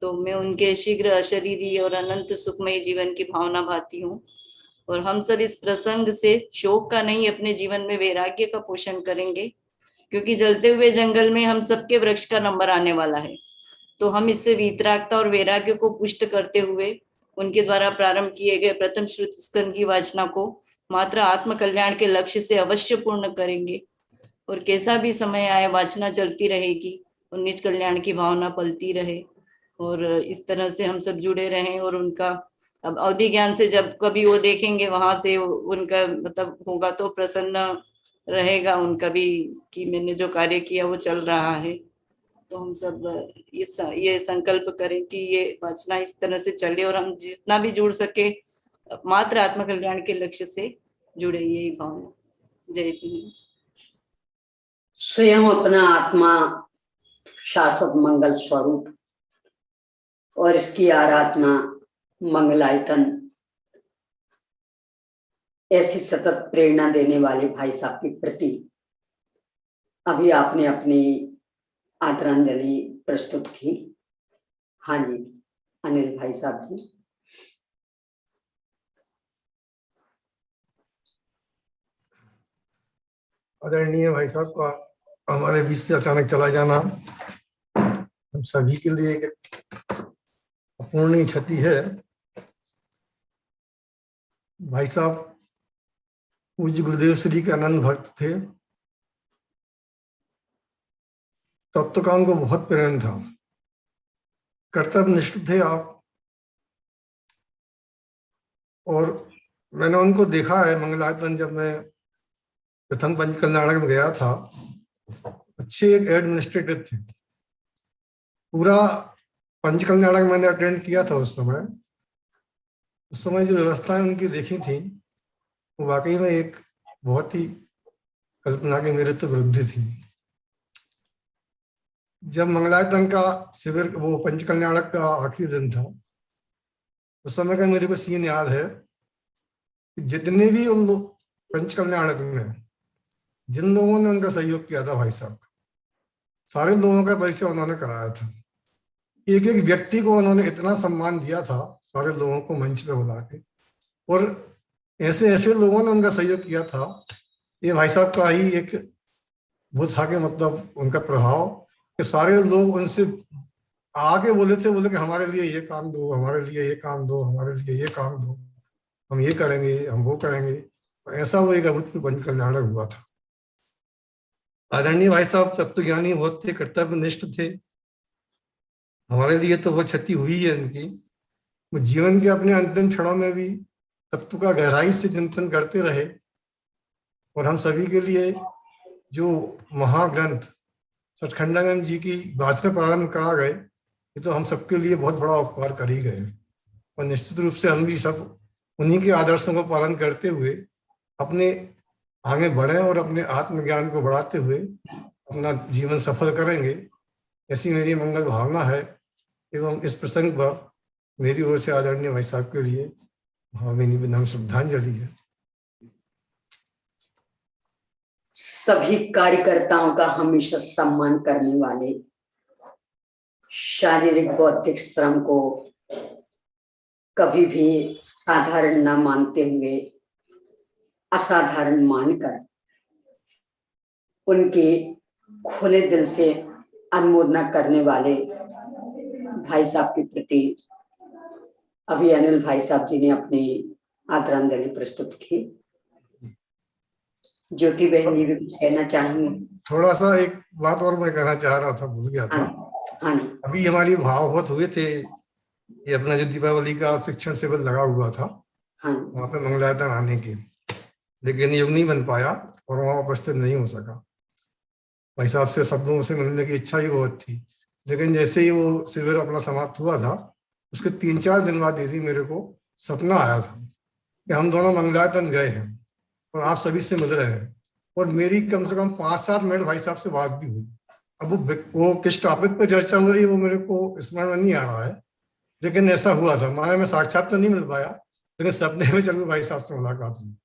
तो मैं उनके शीघ्र अशरीरी और अनंत सुखमय जीवन की भावना भाती हूँ। और हम सब इस प्रसंग से शोक का नहीं, अपने जीवन में वैराग्य का पोषण करेंगे, क्योंकि जलते हुए जंगल में हम सबके वृक्ष का नंबर आने वाला है। तो हम इससे वीतरागता और वैराग्य को पुष्ट करते हुए उनके द्वारा प्रारंभ किए गए प्रथम श्रुति स्कंद की वाचना को मात्र आत्म कल्याण के लक्ष्य से अवश्य पूर्ण करेंगे। और कैसा भी समय आए, वाचना चलती रहेगी और निज कल्याण की भावना पलती रहे। और इस तरह से हम सब जुड़े रहें। और उनका अब अवधि ज्ञान से जब कभी वो देखेंगे, वहां से उनका मतलब होगा तो प्रसन्न रहेगा उनका भी कि मैंने जो कार्य किया वो चल रहा है। तो हम सब ये संकल्प करें कि ये वाचना इस तरह से चले और हम जितना भी जुड़ सके मात्र आत्म कल्याण के लक्ष्य से जुड़े, यही भावना। जय जी। स्वयं अपना आत्मा शाश्वत मंगल स्वरूप और इसकी आराधना मंगलायतन, ऐसी सतत प्रेरणा देने वाले भाई साहब के प्रति अभी आपने अपनी आदरांजलि प्रस्तुत की। हाँ जी, अनिल भाई साहब जी। आदरणीय भाई साहब का हमारे बीच से अचानक चला जाना हम सभी के लिए एक अपूर्णीय क्षति है। भाई साहब पूज्य गुरुदेव श्री के आनंद भक्त थे, तत्वकाम को बहुत प्रेम था, कर्तव्यनिष्ठ थे आप। और मैंने उनको देखा है मंगलायतन, जब मैं प्रथम पंच कल्याणक में गया था, अच्छे एक एडमिनिस्ट्रेटर थे। पूरा पंच कल्याणक मैंने अटेंड किया था उस समय जो व्यवस्थाएं उनकी देखी थी वो वाकई में एक बहुत ही कल्पना के मेरे तो विरुद्ध थी। जब मंगलायतन का शिविर, वो पंच कल्याणक का आखिरी दिन था, उस समय का मेरे को सीन याद है कि जितने भी उन लोग पंच कल्याणक में जिन लोगों ने उनका सहयोग किया था भाई साहब, सारे लोगों का परिचय उन्होंने कराया था। एक एक व्यक्ति को उन्होंने इतना सम्मान दिया था, सारे लोगों को मंच पे बुला के, और ऐसे ऐसे लोगों ने उनका सहयोग किया था। ये भाई साहब का ही एक वो था कि मतलब उनका प्रभाव कि सारे लोग उनसे आगे बोले कि हमारे लिए ये काम दो, हमारे लिए ये काम दो, हमारे लिए ये काम दो, हम ये करेंगे, हम वो करेंगे। ऐसा वो एक अभूतपूर्व पंच कल्याणक हुआ था। आदरणीय भाई साहब तत्वज्ञानी बहुत थे, कर्तव्यनिष्ठ थे। हमारे लिए तो बहुत क्षति हुई है इनकी। वो जीवन के अपने अंतिम क्षणों में भी तत्व का गहराई से चिंतन करते रहे। और हम सभी के लिए जो महाग्रंथ सचखंडानंद जी की वाचना प्रारंभ करा गए, ये तो हम सबके लिए बहुत बड़ा उपकार कर ही गए। और निश्चित रूप से हम भी सब उन्हीं के आदर्शों को पालन करते हुए अपने आगे बढ़े और अपने आत्मज्ञान को बढ़ाते हुए अपना जीवन सफल करेंगे, ऐसी मेरी मंगल भावना है। एवं इस प्रसंग पर मेरी ओर से आदरणीय भाई साहब के लिए भावभीनी विनम्र श्रद्धांजलि है। सभी कार्यकर्ताओं का हमेशा सम्मान करने वाले, शारीरिक बौद्धिक श्रम को कभी भी साधारण न मानते हुए असाधारण मानकर उनके खुले दिल से अनुमोदना करने वाले भाई साहब के प्रति अभी अनिल भाई साहब जी ने अपनी आदरांजलि प्रस्तुत की। ज्योति बहन जी भी कुछ कहना चाहेंगे? थोड़ा सा एक बात और मैं कहना चाह रहा था, भूल गया था। हाँ। अभी हमारी भाव बहुत हुए थे, ये अपना जो दीपावली का शिक्षण शिविर लगा हुआ था, वहां पे मंगलायतन आने की, लेकिन योग नहीं बन पाया और वहां उपस्थित नहीं हो सका। भाई साहब से शब्दों से मिलने की इच्छा ही बहुत थी, लेकिन जैसे ही वो शिविर अपना समाप्त हुआ था, उसके 3-4 दिन बाद दीदी मेरे को सपना आया था कि हम दोनों मंगलायतन गए हैं और आप सभी से मिल रहे हैं। और मेरी कम से कम 5-7 मिनट भाई साहब से बात भी हुई। अब वो किस टॉपिक पर चर्चा हो रही है वो मेरे को स्मरण में नहीं आ रहा है, लेकिन ऐसा हुआ था। माने मैं साक्षात तो नहीं मिल पाया, लेकिन सपने में चल भाई साहब से मुलाकात हुई।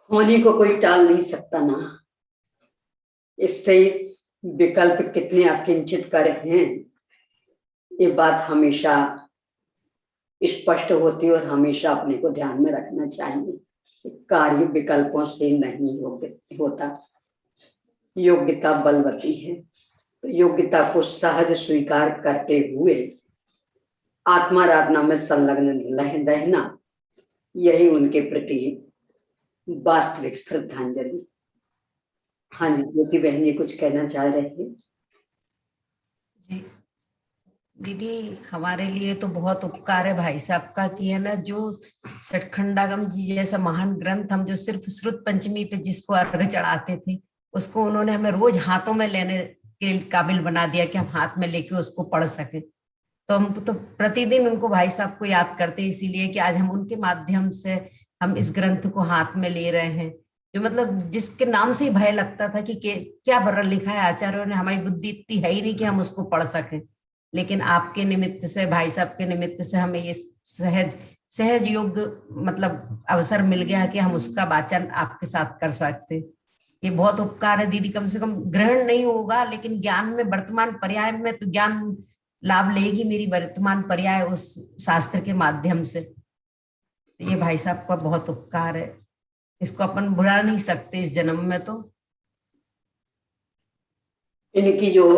होने को कोई टाल नहीं सकता ना, इससे विकल्प कितने अकिंचित कर हैं ये बात हमेशा स्पष्ट होती है और हमेशा अपने को ध्यान में रखना चाहिए। कार्य विकल्पों से नहीं होता, योग्यता बलवती है। तो योग्यता को सहज स्वीकार करते हुए आत्माराधना में संलग्न रहना, यही उनके प्रति वास्तविक श्रद्धांजलि। हाँ जी, ज्योति बहन जी कुछ कहना चाह रहे थे। जी दीदी, हमारे लिए तो बहुत उपकार है भाई साहब का कि है ना, जो सठखंडागम जी जैसा महान ग्रंथ, हम जो सिर्फ श्रुत पंचमी पे जिसको अर्घ चढ़ाते थे, उसको उन्होंने हमें रोज हाथों में लेने के काबिल बना दिया कि हम हाथ में लेके उसको पढ़ सके। तो हम तो प्रतिदिन उनको भाई साहब को याद करते, इसीलिए कि आज हम उनके माध्यम से हम इस ग्रंथ को हाथ में ले रहे हैं, जो मतलब जिसके नाम से ही भय लगता था कि क्या बर्र लिखा है आचार्यों ने, हमारी बुद्धि इतनी है ही नहीं कि हम उसको पढ़ सकें। लेकिन आपके निमित्त से, भाई साहब के निमित्त से हमें ये सहज योग्य मतलब अवसर मिल गया कि हम उसका वाचन आपके साथ कर सकते। ये बहुत उपकार है दीदी, कम से कम ग्रहण नहीं होगा लेकिन ज्ञान में वर्तमान पर्याय में तो ज्ञान लाभ लेगी मेरी वर्तमान पर्याय उस शास्त्र के माध्यम से। ये भाई साहब का बहुत उपकार है, इसको अपन भुला नहीं सकते इस जन्म में। तो इनकी जो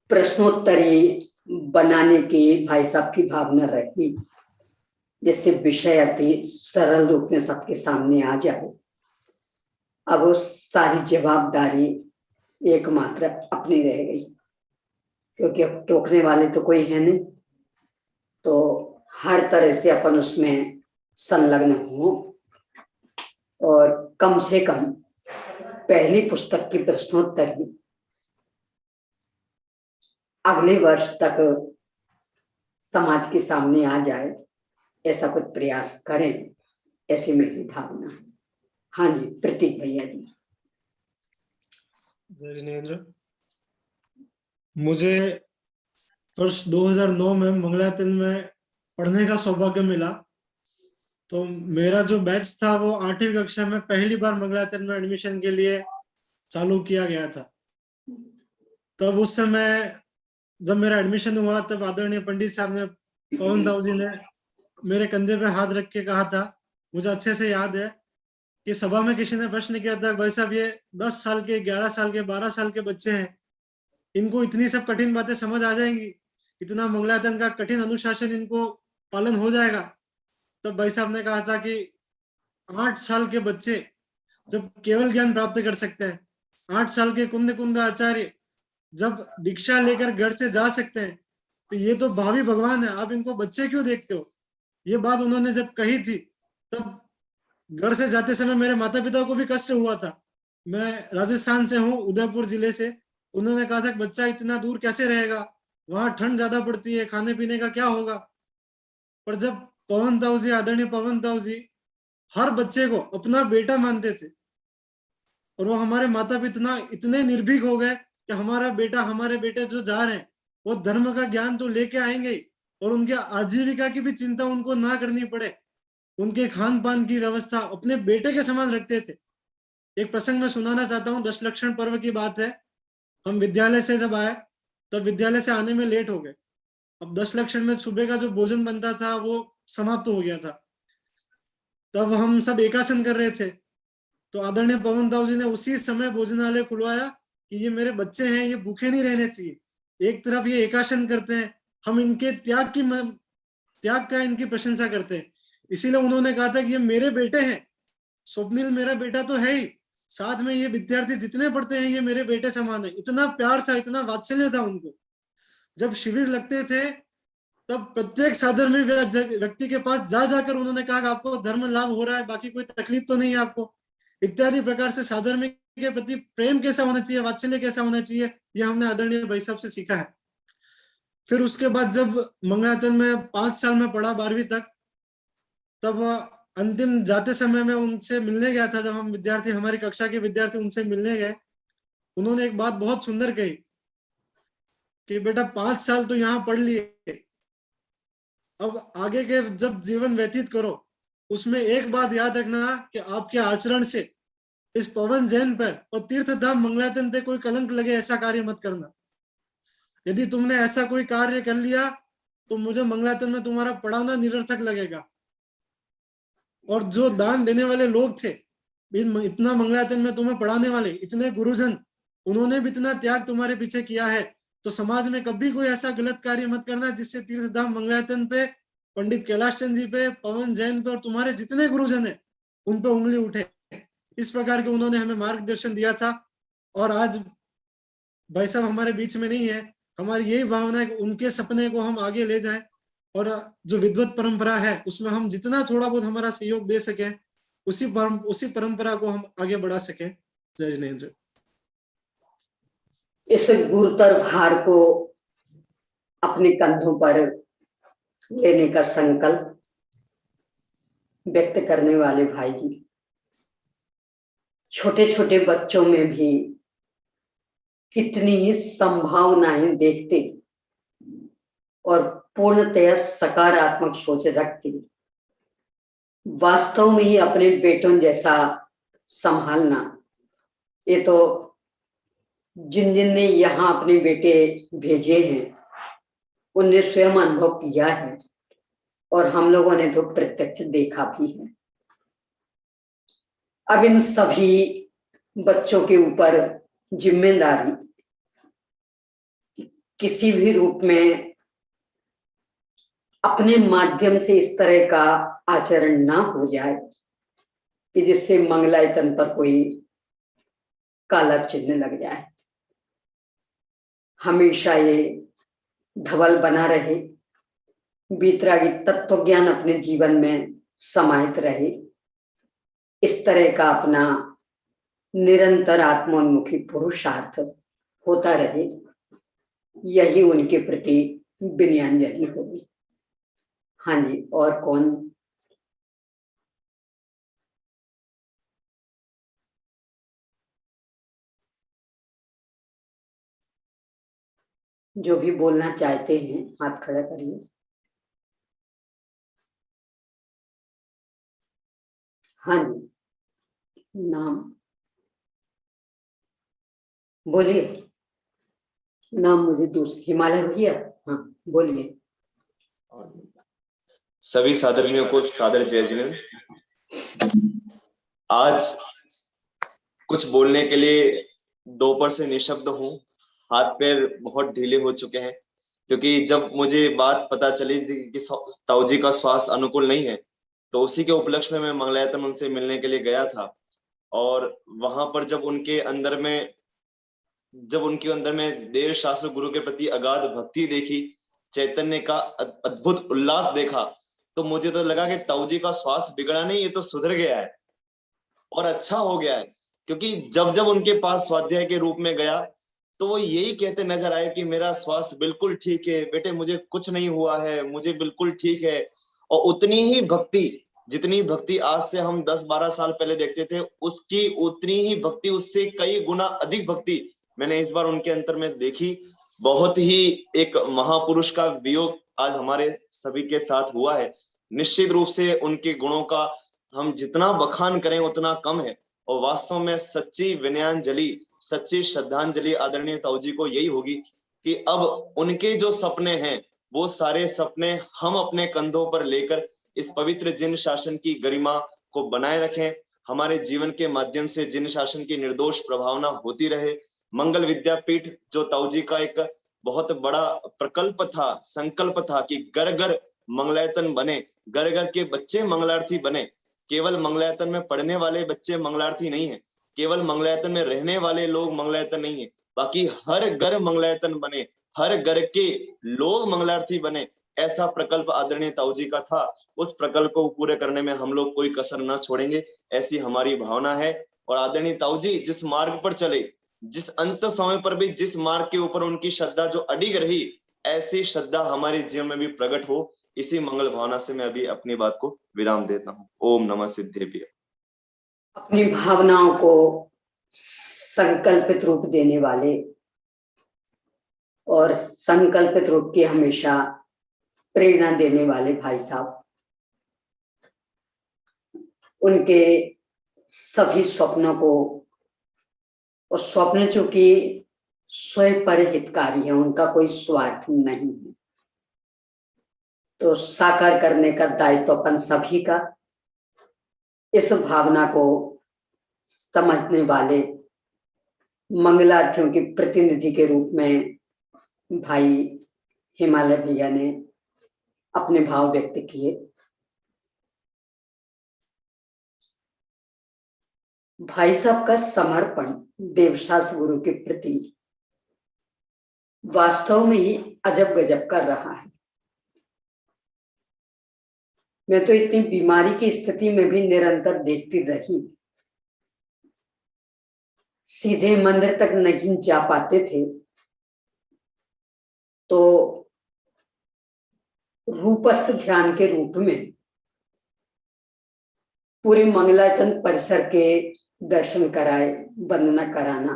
प्रश्नोत्तरी बनाने की भाई साहब की भावना रही, जिससे विषय अति सरल रूप में सबके सामने आ जाए, अब वो सारी जवाबदारी एकमात्र अपनी रह गई, क्योंकि अब टोकने वाले तो कोई है नहीं। तो हर तरह से अपन उसमें संलग्न हो और कम से कम पहली पुस्तक की प्रश्नोत्तरी अगले वर्ष तक समाज के सामने आ जाए, ऐसा कुछ प्रयास करें, ऐसी मेरी भावना है। हाँ जी, प्रतीक भैया जी। जय जिनेंद्र। मुझे वर्ष 2009 में मंगलायतन में पढ़ने का सौभाग्य मिला। तो मेरा जो बैच था वो 8वीं कक्षा में पहली बार मंगलायतन में एडमिशन के लिए चालू किया गया था। तब उस समय जब मेरा एडमिशन हुआ, तब आदरणीय पंडित साहब ने, पवन दाऊ जी ने मेरे कंधे पे हाथ रख के कहा था, मुझे अच्छे से याद है कि सभा में किसी ने प्रश्न किया था, भाई साहब ये 10 साल के, 11 साल के, 12 साल के बच्चे हैं, इनको इतनी सब कठिन बातें समझ आ जाएंगी, इतना मंगलायतन का कठिन अनुशासन इनको पालन हो जाएगा? तब भाई साहब ने कहा था कि 8 साल के बच्चे जब केवल ज्ञान प्राप्त कर सकते हैं, 8 साल के कुंद कुंद आचार्य जब दीक्षा लेकर घर से जा सकते हैं, तो ये तो भावी भगवान है, आप इनको बच्चे क्यों देखते हो? ये बात उन्होंने जब कही थी, तब घर से जाते समय मेरे माता पिता को भी कष्ट हुआ था। मैं राजस्थान से हूँ, उदयपुर जिले से। उन्होंने कहा था कि बच्चा इतना दूर कैसे रहेगा, वहां ठंड ज्यादा पड़ती है, खाने पीने का क्या होगा? पर जब पवन दाऊ जी, आदरणीय पवन दाऊ जी हर बच्चे को अपना बेटा मानते थे, और वो हमारे माता पिता इतने निर्भीक हो गए कि हमारा बेटा, हमारे बेटे जो जा रहे हैं वो धर्म का ज्ञान तो लेके आएंगे, और उनके आजीविका की भी चिंता उनको ना करनी पड़े, उनके खान पान की व्यवस्था अपने बेटे के समान रखते थे। एक प्रसंग मैं सुनाना चाहता हूँ, दशलक्षण पर्व की बात है। हम विद्यालय से जब आए, तब विद्यालय से आने में लेट हो गए। अब 10 लक्षण में सुबह का जो भोजन बनता था वो समाप्त हो गया था। तब हम सब एकासन कर रहे थे, तो आदरणीय पवन दाऊ जी ने उसी समय भोजनालय खुलवाया कि ये मेरे बच्चे हैं, ये भूखे नहीं रहने चाहिए, एक तरफ ये एकासन करते हैं, हम इनके त्याग का इनकी प्रशंसा करते हैं। इसीलिए उन्होंने कहा था कि ये मेरे बेटे हैं, स्वप्निल मेरा बेटा तो है ही, साथ में ये विद्यार्थी जितने पढ़ते हैं ये मेरे बेटे समान है। इतना प्यार था, इतना वात्सल्य था उनको। जब शिविर लगते थे तब प्रत्येक साधर्मी व्यक्ति के पास जा जाकर उन्होंने कहा कि आपको धर्म लाभ हो रहा है, बाकी कोई तकलीफ तो नहीं है आपको, इत्यादि प्रकार से साधर्मी के प्रति प्रेम कैसा होना चाहिए, वात्सल्य कैसा होना चाहिए, यह हमने आदरणीय भाई साहब से सीखा है। फिर उसके बाद जब मंगलायतन में 5 साल में पढ़ा 12वीं तक, तब अंतिम जाते समय में उनसे मिलने गया था। जब हम विद्यार्थी, हमारी कक्षा के विद्यार्थी उनसे मिलने गए, उन्होंने एक बात बहुत सुंदर कही कि बेटा 5 साल तो यहाँ पढ़ लिए, अब आगे के जब जीवन व्यतीत करो उसमें एक बात याद रखना कि आपके आचरण से इस पवन जैन पर और तीर्थ धाम मंगलायतन पे कोई कलंक लगे ऐसा कार्य मत करना। यदि तुमने ऐसा कोई कार्य कर लिया तो मुझे मंगलायतन में तुम्हारा पढ़ाना निरर्थक लगेगा। और जो दान देने वाले लोग थे, इतना मंगलायतन में तुम्हें पढ़ाने वाले इतने गुरुजन, उन्होंने भी इतना त्याग तुम्हारे पीछे किया है, तो समाज में कभी कोई ऐसा गलत कार्य मत करना जिससे तीर्थ धाम मंगलायतन पे, पंडित कैलाश चंद जी पे, पवन जैन पे और तुम्हारे जितने गुरुजन है उन पे उंगली उठे। इस प्रकार के उन्होंने हमें मार्गदर्शन दिया था। और आज भाई साहब हमारे बीच में नहीं है, हमारी यही भावना है कि उनके सपने को हम आगे ले जाएं और जो विद्वत परंपरा है उसमें हम जितना थोड़ा बहुत हमारा सहयोग दे सकें, उसी परंपरा को हम आगे बढ़ा सकें। जय जिनेंद्र। इस गुरुतर भार को अपने कंधों पर लेने का संकल्प व्यक्त करने वाले भाई जी, छोटे छोटे बच्चों में भी कितनी ही संभावनाएं देखते और पूर्णतया सकारात्मक सोच रखते, वास्तव में ही अपने बेटों जैसा संभालना, ये तो जिन जिन ने यहाँ अपने बेटे भेजे हैं उनने स्वयं अनुभव किया है और हम लोगों ने तो प्रत्यक्ष देखा भी है। अब इन सभी बच्चों के ऊपर जिम्मेदारी किसी भी रूप में अपने माध्यम से इस तरह का आचरण ना हो जाए कि जिससे मंगलायतन पर कोई काला चिन्ह लग जाए। हमेशा ये धवल बना रहे, बीतरागी तत्व ज्ञान अपने जीवन में समाहित रहे, इस तरह का अपना निरंतर आत्मोन्मुखी पुरुषार्थ होता रहे, यही उनके प्रति विनयान्जलि होगी। हाँ जी, और कौन? जो भी बोलना चाहते हैं हाथ खड़ा करिए। हाँ जी, नाम बोलिए। नाम मुझे दूसरे हिमालय भैया। हाँ बोलिए। सभी साधर्मियों को सादर जय जिनेंद्र। आज कुछ बोलने के लिए दोपहर से निशब्द हूँ, हाथ पैर बहुत ढीले हो चुके हैं, क्योंकि जब मुझे बात पता चली कि ताऊ जी का स्वास्थ्य अनुकूल नहीं है तो उसी के उपलक्ष्य में मैं मंगलायतन उनसे मिलने के लिए गया था। और वहां पर जब उनके अंदर में देव शास्त्र गुरु के प्रति अगाध भक्ति देखी, चैतन्य का अद्भुत उल्लास देखा, तो मुझे तो लगा कि ताऊ जी का स्वास्थ्य बिगड़ा नहीं, ये तो सुधर गया है और अच्छा हो गया है। क्योंकि जब जब उनके पास स्वाध्याय के रूप में गया तो वो यही कहते नजर आए कि मेरा स्वास्थ्य बिल्कुल ठीक है बेटे, मुझे कुछ नहीं हुआ है, मुझे बिल्कुल ठीक है। और उतनी ही भक्ति, जितनी भक्ति आज से हम 10-12 साल पहले देखते थे, उसकी उतनी ही भक्ति, उससे कई गुना अधिक भक्ति मैंने इस बार उनके अंतर में देखी। बहुत ही एक महापुरुष का वियोग आज हमारे सभी के साथ हुआ है। निश्चित रूप से उनके गुणों का हम जितना बखान करें उतना कम है। और वास्तव में सच्ची विनयान्जलि, सच्ची श्रद्धांजलि आदरणीय ताऊ जी को यही होगी कि अब उनके जो सपने हैं वो सारे सपने हम अपने कंधों पर लेकर इस पवित्र जिन शासन की गरिमा को बनाए रखें। हमारे जीवन के माध्यम से जिन शासन की निर्दोष प्रभावना होती रहे। मंगल विद्यापीठ जो ताऊ जी का एक बहुत बड़ा प्रकल्प था, संकल्प था कि घर घर मंगलायतन बने, घर घर के बच्चे मंगलार्थी बने। केवल मंगलायतन में पढ़ने वाले बच्चे मंगलार्थी नहीं है, केवल मंगलायतन में रहने वाले लोग मंगलायतन नहीं है, बाकी हर घर मंगलायतन बने, हर घर के लोग मंगलार्थी बने। ऐसा प्रकल्प आदरणीय ताऊ जी का था। उस प्रकल्प को पूरे करने में हम लोग कोई कसर न छोड़ेंगे, ऐसी हमारी भावना है। और आदरणीय ताऊ जी जिस मार्ग पर चले, जिस अंत समय पर भी जिस मार्ग के ऊपर उनकी श्रद्धा जो अडिग रही, ऐसी श्रद्धा हमारे जीवन में भी प्रकट हो, इसी मंगल भावना से मैं अभी अपनी बात को विराम देता हूँ। ओम नमः सिद्धेभ्य। अपनी भावनाओं को संकल्पित रूप देने वाले और संकल्पित रूप की हमेशा प्रेरणा देने वाले भाई साहब, उनके सभी स्वप्नों को, और स्वप्न चूंकि स्वयं पर हितकारी है, उनका कोई स्वार्थ नहीं है, तो साकार करने का दायित्व अपन सभी का। इस भावना को समझने वाले मंगलार्थियों के प्रतिनिधि के रूप में भाई हिमालय भैया ने अपने भाव व्यक्त किए। भाई साहब का समर्पण देवशास्त्र गुरु के प्रति वास्तव में ही अजब गजब कर रहा है। मैं तो इतनी बीमारी की स्थिति में भी निरंतर देखती रही, सीधे मंदिर तक नहीं जा पाते थे तो रूपस्थ ध्यान के रूप में पूरे मंगलायतन परिसर के दर्शन कराए, वंदना कराना,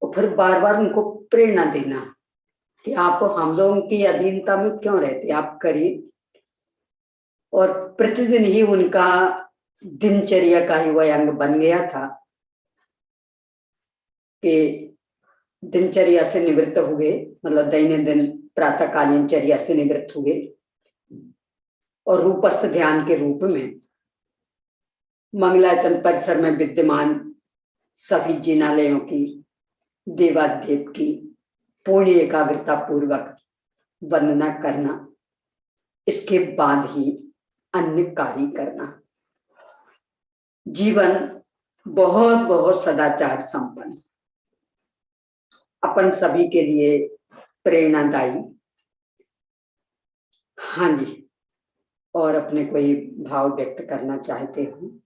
और फिर बार बार उनको प्रेरणा देना कि आप हम लोगों की अधीनता में क्यों रहते, आप करिए। और प्रतिदिन ही उनका दिनचर्या का ही वह अंग बन गया था कि दिनचर्या से निवृत्त हुए, मतलब दैनंदिन प्रातःकालीन चर्या से निवृत्त हुए और रूपस्थ ध्यान के रूप में मंगलायतन परिसर में विद्यमान सभी जिनालयों की, देवादेव की पूर्ण एकाग्रता पूर्वक वंदना करना, इसके बाद ही अन्य कार्य करना। जीवन बहुत बहुत सदाचार संपन्न, अपन सभी के लिए प्रेरणादायी। हाँ जी, और अपने कोई भाव व्यक्त करना चाहते हो?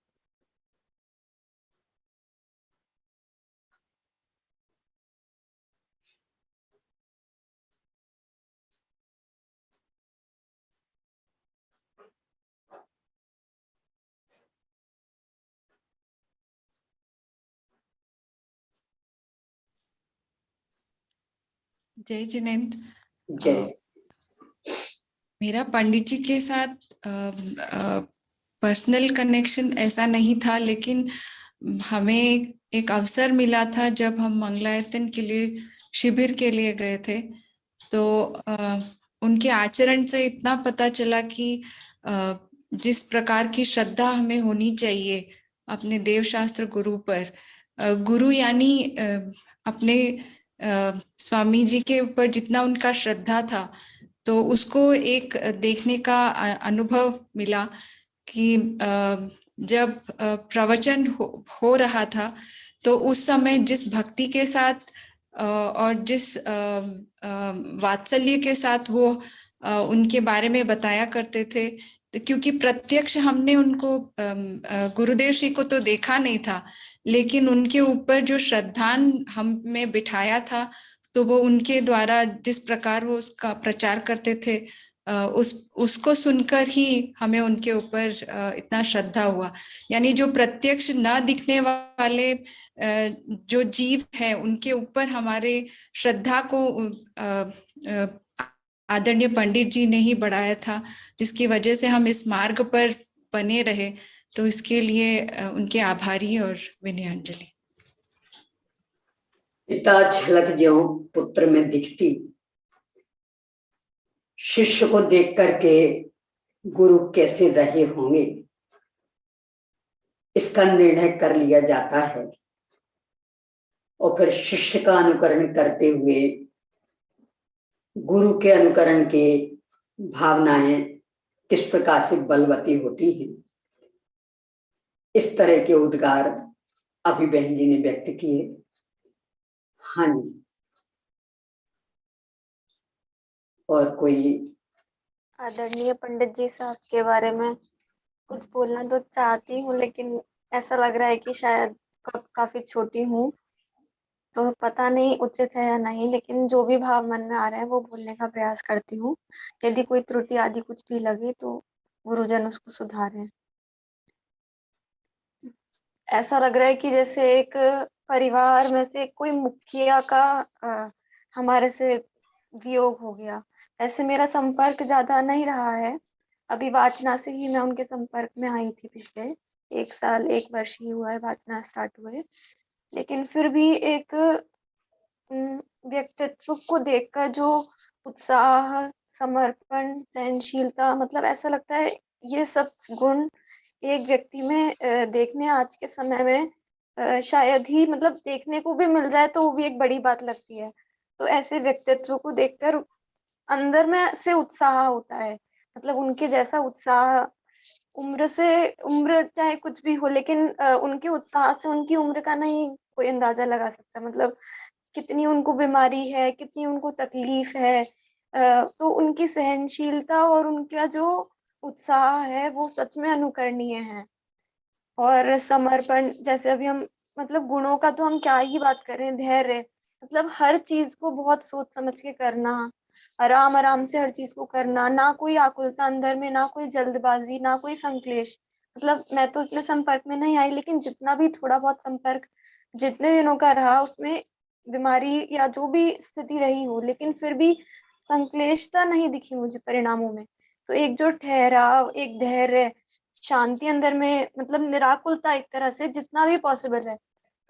जय जिनेंद्र। जय। मेरा पंडित जी के साथ पर्सनल कनेक्शन ऐसा नहीं था, लेकिन हमें एक अवसर मिला था जब हम मंगलायतन के लिए शिविर के लिए गए थे। तो उनके आचरण से इतना पता चला कि जिस प्रकार की श्रद्धा हमें होनी चाहिए अपने देवशास्त्र गुरु पर, गुरु यानी अपने स्वामी जी के ऊपर जितना उनका श्रद्धा था, तो उसको एक देखने का अनुभव मिला कि जब प्रवचन हो रहा था तो उस समय जिस भक्ति के साथ और जिस वात्सल्य के साथ वो उनके बारे में बताया करते थे, तो क्योंकि प्रत्यक्ष हमने उनको गुरुदेव श्री को तो देखा नहीं था, लेकिन उनके ऊपर जो श्रद्धान हम में बिठाया था, तो वो उनके द्वारा जिस प्रकार वो उसका प्रचार करते थे, उसको सुनकर ही हमें उनके ऊपर इतना श्रद्धा हुआ। यानी जो प्रत्यक्ष न दिखने वाले जो जीव हैं, उनके ऊपर हमारे श्रद्धा को आदरणीय पंडित जी ने ही बढ़ाया था, जिसकी वजह से हम इस मार्ग पर बने रहे। तो इसके लिए उनके आभारी और विनयाञ्जलि। पिता झलक ज्यों पुत्र में दिखती, शिष्य को देख करके गुरु कैसे रहे होंगे, इसका निर्णय कर लिया जाता है। और फिर शिष्य का अनुकरण करते हुए गुरु के अनुकरण के भावनाएं किस प्रकार से बलवती होती हैं, इस तरह के उद्गार अभी बहन जी ने व्यक्त किए। हाँ जी, और कोई? आदरणीय पंडित जी साहब के बारे में कुछ बोलना तो चाहती हूँ, लेकिन ऐसा लग रहा है कि शायद काफी छोटी हूँ, तो पता नहीं उचित है या नहीं, लेकिन जो भी भाव मन में आ रहे हैं वो बोलने का प्रयास करती हूँ। यदि कोई त्रुटि आदि कुछ भी लगे तो गुरुजन उसको सुधारें। ऐसा लग रहा है कि जैसे एक परिवार में से कोई मुखिया का हमारे से वियोग हो गया। ऐसे मेरा संपर्क ज्यादा नहीं रहा है, अभी वाचना से ही मैं उनके संपर्क में आई थी पिछले, 1 साल 1 वर्ष ही हुआ है वाचना स्टार्ट हुए, लेकिन फिर भी एक व्यक्तित्व को देखकर जो उत्साह, समर्पण, सहनशीलता, मतलब ऐसा लगता है ये सब गुण एक व्यक्ति में देखने आज के समय में शायद ही मतलब देखने को भी मिल जाए तो वो भी एक बड़ी बात लगती है। तो ऐसे व्यक्तित्व को देखकर अंदर में से उत्साह होता है, मतलब उनके जैसा उत्साह उम्र चाहे कुछ भी हो, लेकिन उनके उत्साह से उनकी उम्र का नहीं कोई अंदाजा लगा सकता। मतलब कितनी उनको बीमारी है, कितनी उनको तकलीफ है, तो उनकी सहनशीलता और उनका जो उत्साह है वो सच में अनुकरणीय है। और समर्पण, जैसे अभी हम मतलब गुणों का तो हम क्या ही बात करें, धैर्य, मतलब हर चीज को बहुत सोच समझ के करना, आराम आराम से हर चीज को करना, ना कोई आकुलता अंदर में, ना कोई जल्दबाजी, ना कोई संक्लेश। मतलब मैं तो इतने संपर्क में नहीं आई, लेकिन जितना भी थोड़ा बहुत संपर्क जितने दिनों का रहा उसमें बीमारी या जो भी स्थिति रही हो, लेकिन फिर भी संक्लेशता नहीं दिखी मुझे परिणामों में। तो एक जो ठहराव, एक धैर्य, शांति अंदर में, मतलब निराकुलता एक तरह से जितना भी पॉसिबल है,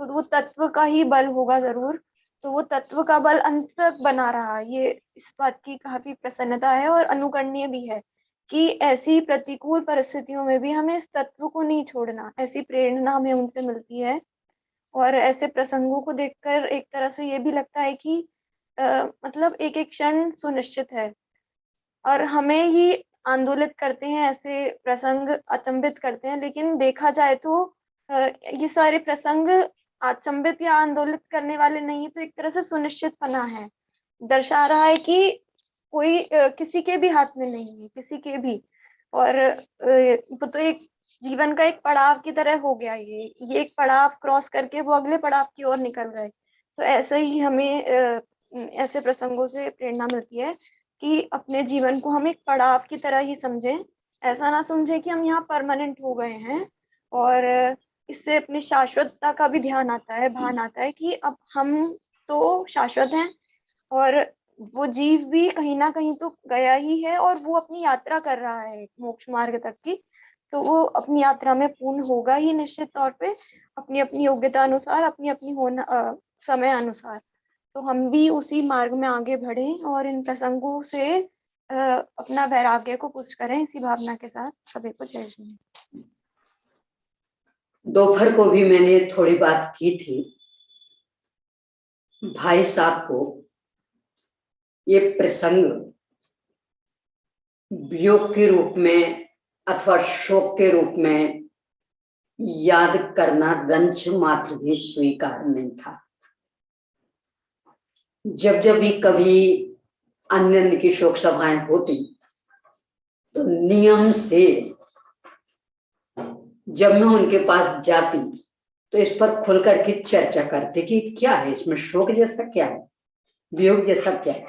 तो वो तत्व का ही बल होगा जरूर। तो वो तत्व का बल अंत तक बना रहा, ये इस बात की काफी प्रसन्नता है और अनुकरणीय भी है कि ऐसी प्रतिकूल परिस्थितियों में भी हमें इस तत्व को नहीं छोड़ना। ऐसी प्रेरणा हमें उनसे मिलती है और ऐसे प्रसंगों को देखकर एक तरह से ये भी लगता है कि मतलब एक एक क्षण सुनिश्चित है और हमें ही आंदोलित करते हैं ऐसे प्रसंग, अचंभित करते हैं। लेकिन देखा जाए तो ये सारे प्रसंग अचंभित या आंदोलित करने वाले नहीं, तो एक तरह से सुनिश्चित पना है, दर्शा रहा है कि कोई किसी के भी हाथ में नहीं है, किसी के भी। और वो तो एक जीवन का एक पड़ाव की तरह हो गया, ये एक पड़ाव क्रॉस करके वो अगले पड़ाव की ओर निकल रहे। तो ऐसे ही हमें ऐसे प्रसंगों से प्रेरणा मिलती है कि अपने जीवन को हम एक पड़ाव की तरह ही समझें, ऐसा ना समझें कि हम यहाँ परमानेंट हो गए हैं। और इससे अपनी शाश्वतता का भी ध्यान आता है, भान आता है कि अब हम तो शाश्वत हैं और वो जीव भी कहीं ना कहीं तो गया ही है और वो अपनी यात्रा कर रहा है मोक्ष मार्ग तक की। तो वो अपनी यात्रा में पूर्ण होगा ही निश्चित तौर पे, अपनी अपनी योग्यता अनुसार, अपनी अपनी समय अनुसार। तो हम भी उसी मार्ग में आगे बढ़ें और इन प्रसंगों से अपना वैराग्य को पुष्ट करें। इसी भावना के साथ सभी को जय श्री। दोपहर को भी मैंने थोड़ी बात की थी भाई साहब को ये प्रसंग वियोग के रूप में अथवा शोक के रूप में याद करना दंश मात्र भी स्वीकार नहीं था। जब जब भी कभी अन्य की शोक सभाएं होती तो नियम से जब मैं उनके पास जाती तो इस पर खुलकर के चर्चा करते कि क्या है इसमें, शोक जैसा क्या है, वियोग जैसा क्या है।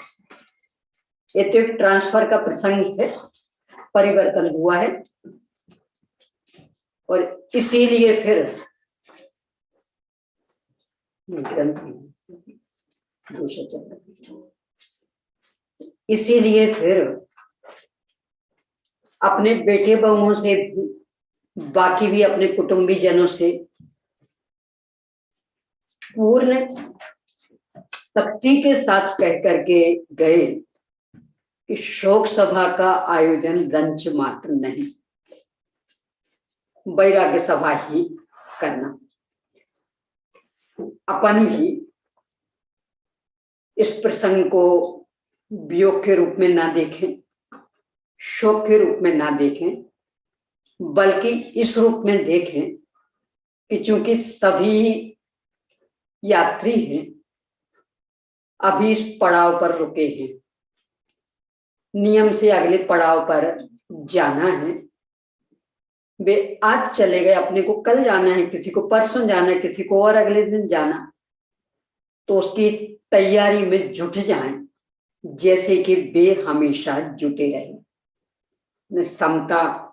ये तो एक ट्रांसफर का प्रसंग है, परिवर्तन हुआ है और इसीलिए फिर इसीलिए फिर अपने बेटे बहुओं से बाकी भी अपने कुटुंबी जनों से पूर्ण शक्ति के साथ कह करके गए कि शोक सभा का आयोजन दंश मात्र नहीं, वैराग्य सभा ही करना। अपन भी इस प्रसंग को वियोग के रूप में ना देखें, शोक के रूप में ना देखें, बल्कि इस रूप में देखें कि चूंकि सभी यात्री हैं, अभी इस पड़ाव पर रुके हैं, नियम से अगले पड़ाव पर जाना है। वे आज चले गए, अपने को कल जाना है, किसी को परसों जाना है, किसी को और अगले दिन जाना, तो उसकी तैयारी में जुट जाएं जैसे कि वे हमेशा जुटे रहे। समता,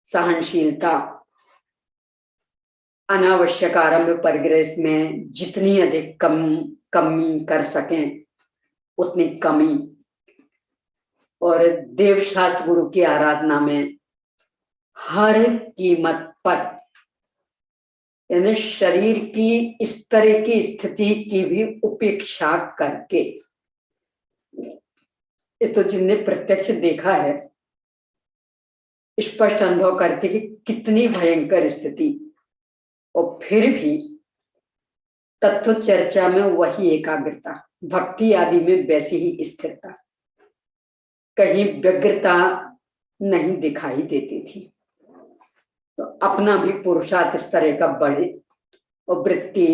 सहनशीलता, अनावश्यक आरंभ परिग्रह में जितनी अधिक कमी कर सकें उतनी कमी, और देव शास्त्र गुरु की आराधना में हर कीमत पर, यानी शरीर की इस तरह की स्थिति की भी उपेक्षा करके, ये तो जिनने प्रत्यक्ष देखा है स्पष्ट अनुभव करते कि कितनी भयंकर स्थिति, और फिर भी तत्व चर्चा में वही एकाग्रता, भक्ति आदि में वैसी ही स्थिरता, कहीं व्यग्रता नहीं दिखाई देती थी। तो अपना भी पुरुषार्थ इस तरह का बढ़े और वृत्ति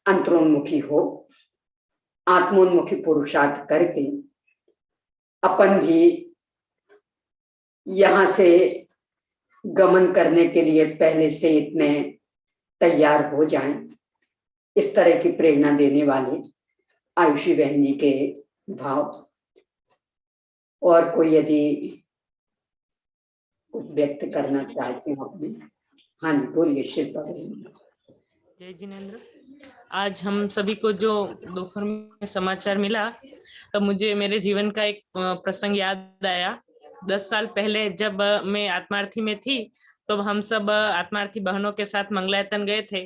अंतरोन्मुखी हो, आत्मोन्मुखी पुरुषार्थ करके अपन भी यहाँ से गमन करने के लिए पहले से इतने तैयार हो जाएं। इस तरह की प्रेरणा देने वाले आयुषी बहन जी के भाव। और कोई यदि कुछ व्यक्त करना चाहते हो अपने, हाँ जी बोलिए शिल्पा बहन। जय जिनेन्द्र। आज हम सभी को जो दोपहर में समाचार मिला तब मुझे मेरे जीवन का एक प्रसंग याद आया। 10 साल पहले जब मैं आत्मार्थी में थी तो हम सब आत्मार्थी बहनों के साथ मंगलायतन गए थे।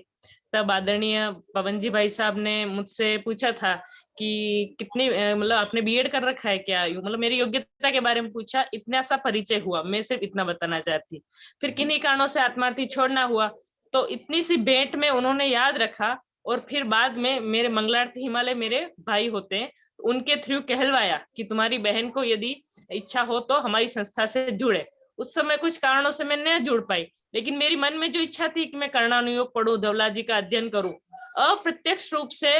तब आदरणीय पवन जी भाई साहब ने मुझसे पूछा था कि कितनी मतलब आपने बीएड कर रखा है क्या, मतलब मेरी योग्यता के बारे में पूछा। इतना सा परिचय हुआ, मैं सिर्फ इतना बताना चाहती। फिर किन्हीं कारणों से आत्मार्थी छोड़ना हुआ तो इतनी सी भेंट में उन्होंने याद रखा और फिर बाद में मेरे मंगलार्थी हिमालय मेरे भाई होते हैं, उनके थ्रू कहलवाया कि तुम्हारी बहन को यदि इच्छा हो तो हमारी संस्था से जुड़े। उस समय कुछ कारणों से मैं नहीं जुड़ पाई, लेकिन मेरी मन में जो इच्छा थी कि मैं कर्णानुयोग पढ़ूं, धवला जी का अध्ययन करूं, अप्रत्यक्ष रूप से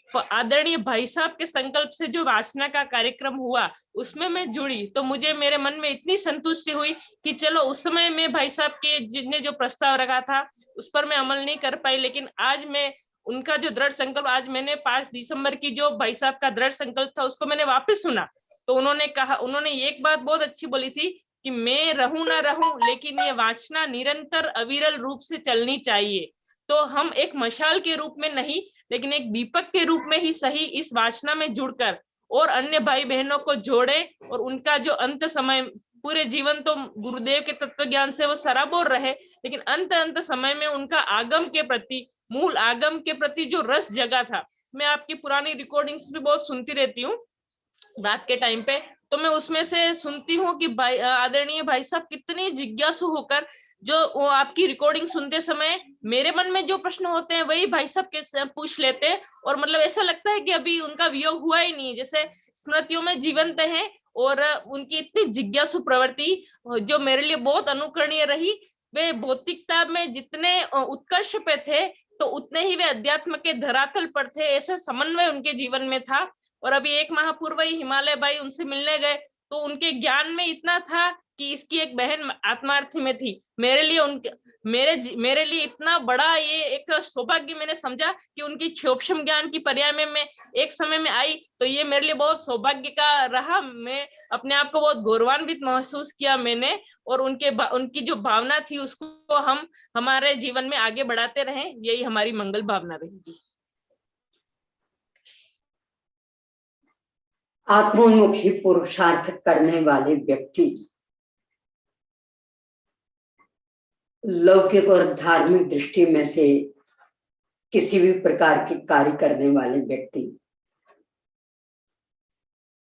आदरणीय भाई साहब के संकल्प से जो वासना का कार्यक्रम हुआ उसमें मैं जुड़ी। तो मुझे मेरे मन में इतनी संतुष्टि हुई कि चलो, उस समय मैं भाई साहब के जिसने जो प्रस्ताव रखा था उस पर मैं अमल नहीं कर पाई, लेकिन आज मैं उनका जो दृढ़ संकल्प, आज मैंने 5 दिसंबर की जो भाई साहब का दृढ़ संकल्प था उसको मैंने वापस सुना। तो उन्होंने कहा, उन्होंने एक बात बहुत अच्छी बोली थी कि मैं रहूं ना रहूं लेकिन ये वासना निरंतर अविरल रूप से चलनी चाहिए। तो हम एक मशाल के रूप में नहीं लेकिन एक दीपक के रूप में ही सही इस वासना में जुड़कर और अन्य भाई बहनों को जोड़े और उनका जो अंत समय, पूरे जीवन तो गुरुदेव के तत्व ज्ञान से वो सराबोर रहे, लेकिन अंत समय में उनका आगम के प्रति, मूल आगम के प्रति जो रस जगा था। मैं आपकी पुरानी रिकॉर्डिंग्स भी बहुत सुनती रहती हूँ रात के टाइम पे, तो मैं उसमें से सुनती हूँ कि भाई आदरणीय भाई साहब कितने जिज्ञासु होकर जो वो आपकी रिकॉर्डिंग सुनते समय मेरे मन में जो प्रश्न होते हैं वही भाई साहब के पूछ लेते हैं, और मतलब ऐसा लगता है कि अभी उनका वियोग हुआ ही नहीं, जैसे स्मृतियों में जीवंत है। और उनकी इतनी जिज्ञासु प्रवृत्ति जो मेरे लिए बहुत अनुकरणीय रही। वे भौतिकता में जितने उत्कर्ष पे थे तो उतने ही वे अध्यात्म के धरातल पर थे, ऐसा समन्वय उनके जीवन में था। और अभी 1 माह पूर्व ही हिमालय भाई उनसे मिलने गए तो उनके ज्ञान में इतना था कि इसकी एक बहन आत्मार्थी में थी। मेरे लिए उनके मेरे लिए इतना बड़ा ये एक सौभाग्य मैंने समझा कि उनकी क्षोभम ज्ञान की पर्याय में मैं एक समय में आई, तो ये मेरे लिए बहुत सौभाग्य का रहा। मैं अपने आप को बहुत गौरवान्वित महसूस किया मैंने, और उनकी जो भावना थी उसको हम हमारे जीवन में आगे बढ़ाते रहें, यही हमारी मंगल भावना रहेगी। आत्मोन्मुखी पुरुषार्थ करने वाले व्यक्ति, लौकिक और धार्मिक दृष्टि में से किसी भी प्रकार के कार्य करने वाले व्यक्ति,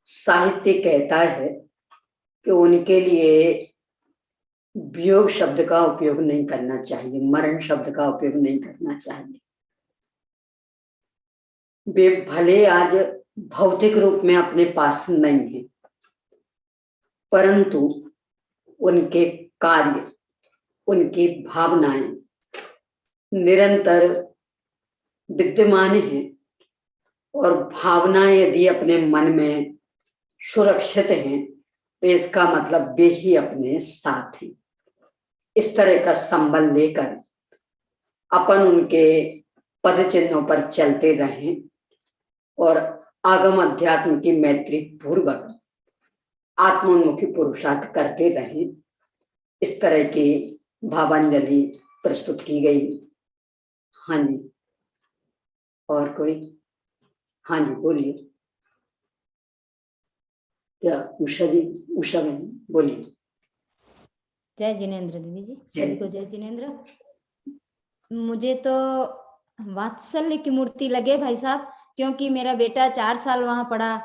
साहित्य कहता है कि उनके लिए वियोग शब्द का उपयोग नहीं करना चाहिए, मरण शब्द का उपयोग नहीं करना चाहिए। वे भले आज भौतिक रूप में अपने पास नहीं है, परंतु उनके कार्य, उनकी भावनाएं निरंतर विद्यमान हैं, और भावनाएं यदि अपने मन में सुरक्षित हैं तो इसका मतलब वे ही अपने साथ हैं। इस तरह का संबल लेकर अपन उनके पद चिन्हों पर चलते रहें और आगम अध्यात्म की मैत्री पूर्वक आत्मोन्मुखी पुरुषार्थ करते रहें। इस तरह की भावांजलि प्रस्तुत की गई। हाँ जी, और कोई? हाँ जी बोलिए। क्या उषा जी? उषा बहन बोलिए। जय जिनेंद्र दीदी जी, जय। सभी को जय जिनेंद्र। मुझे तो वात्सल्य की मूर्ति लगे भाई साहब, क्योंकि मेरा बेटा 4 साल वहां पढ़ा,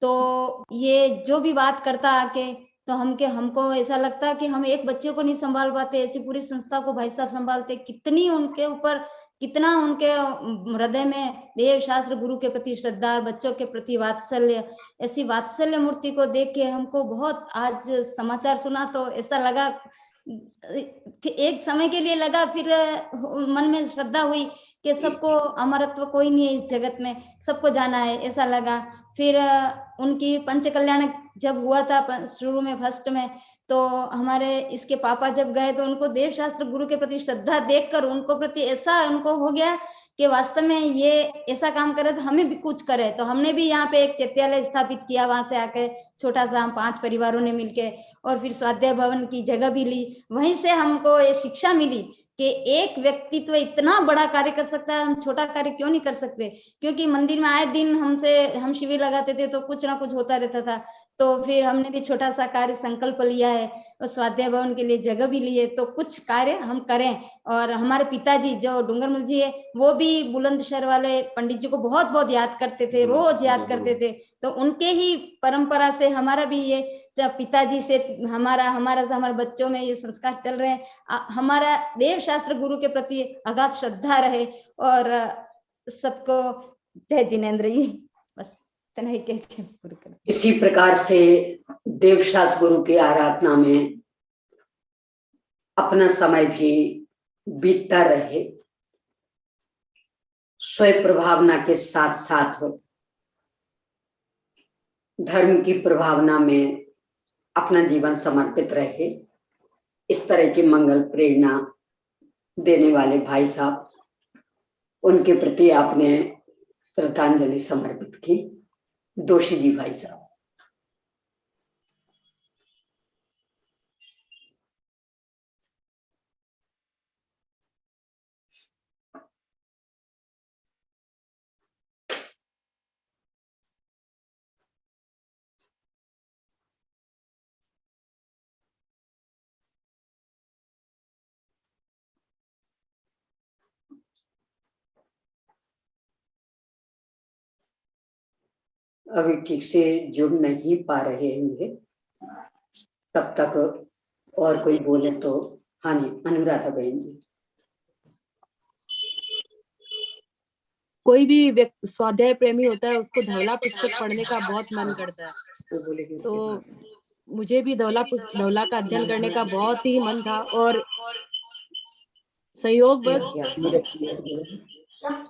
तो ये जो भी बात करता आके, तो हमको ऐसा लगता कि हम एक बच्चे को नहीं संभाल पाते, ऐसी पूरी संस्था को भाई साहब संभालते। कितनी उनके ऊपर, कितना उनके हृदय में देव शास्त्र गुरु के प्रति श्रद्धा, बच्चों के प्रति वात्सल्य, ऐसी वात्सल्य मूर्ति को देख के हमको बहुत, आज समाचार सुना तो ऐसा लगा, एक समय के लिए लगा, फिर मन में श्रद्धा हुई कि सबको अमरत्व कोई नहीं है इस जगत में, सबको जाना है, ऐसा लगा। फिर उनकी पंच कल्याण जब हुआ था शुरू में फर्स्ट में, तो हमारे इसके पापा जब गए तो उनको देव शास्त्र गुरु के प्रति श्रद्धा देखकर उनको प्रति ऐसा उनको हो गया कि वास्तव में ये ऐसा काम करे तो हमें भी कुछ करे। तो हमने भी यहाँ पे एक चैत्यालय स्थापित किया, वहां से आके छोटा सा, हम 5 परिवारों ने मिलके, और फिर स्वाध्याय भवन की जगह भी ली। वहीं से हमको ये शिक्षा मिली कि एक व्यक्तित्व इतना बड़ा कार्य कर सकता है, हम छोटा कार्य क्यों नहीं कर सकते। क्योंकि मंदिर में आए दिन हम शिविर लगाते थे तो कुछ ना कुछ होता रहता था, तो फिर हमने भी छोटा सा कार्य संकल्प लिया है, और स्वाध्याय भवन के लिए जगह भी ली है, तो कुछ कार्य हम करें। और हमारे पिताजी जो डूंगरमल जी है, वो भी बुलंदशहर वाले पंडित जी को बहुत बहुत याद करते थे, रोज याद करते थे। तो उनके ही परंपरा से हमारा भी ये, जब पिताजी से हमारे बच्चों में ये संस्कार चल रहे हैं। हमारा देव शास्त्र गुरु के प्रति अगाध श्रद्धा रहे। और सबको जय जिनेंद्र जी, बस इतना ही कह के पूरा कर। इसी प्रकार से देव शास्त्र गुरु की आराधना में अपना समय भी बीतता रहे, स्वयं प्रभावना के साथ साथ धर्म की प्रभावना में अपना जीवन समर्पित रहे। इस तरह की मंगल प्रेरणा देने वाले भाई साहब, उनके प्रति आपने श्रद्धांजलि समर्पित की। दोषी जी भाई साहब। अभी ठीक से जुड़ नहीं पा रहे होंगे, तब तक और कोई बोले तो। हाँ जी, अनुराधा बहन जी। कोई भी स्वाध्याय प्रेमी होता है, उसको धवला पुस्तक पढ़ने का बहुत मन करता है। तो मुझे भी धवला का अध्ययन करने का बहुत ही मन था, और संयोग बस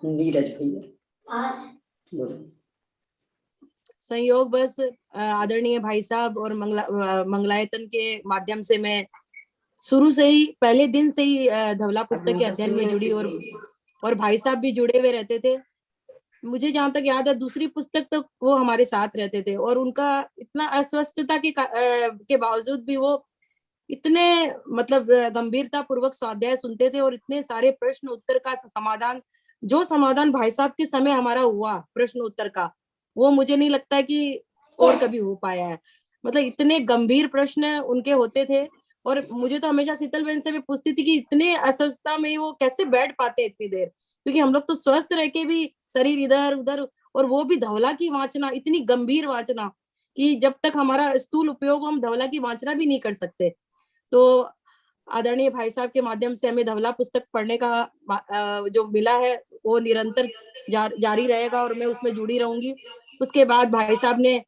नीरज भैया, संयोग बस आदरणीय भाई साहब और मंगलायतन के माध्यम से मैं शुरू से ही, पहले दिन से ही धवला पुस्तक के अध्ययन में जुड़ी, और भाई साहब भी जुड़े हुए रहते थे। मुझे जहां तक याद है, दूसरी पुस्तक तक वो हमारे साथ रहते थे, और उनका इतना अस्वस्थता के बावजूद भी वो इतने मतलब गंभीरता पूर्वक स्वाध्याय सुनते थे, और इतने सारे प्रश्न उत्तर का समाधान, जो समाधान भाई साहब के समय हमारा हुआ प्रश्न उत्तर का, वो मुझे नहीं लगता है कि और कभी हो पाया है। मतलब इतने गंभीर प्रश्न उनके होते थे, और मुझे तो हमेशा शीतल बहन से भी पूछती थी कि इतने अस्वस्थता में वो कैसे बैठ पाते इतनी देर, क्योंकि हम लोग तो स्वस्थ रह के भी शरीर इधर उधर, और वो भी धवला की वाचना, इतनी गंभीर वाचना कि जब तक हमारा स्थूल उपयोग, हम धवला की वाचना भी नहीं कर सकते। तो आदरणीय भाई साहब के माध्यम से हमें धवला पुस्तक पढ़ने का जो मिला है, वो निरंतर जारी रहेगा, और मैं उसमें जुड़ी रहूंगी। उसके बाद भाई साहब ने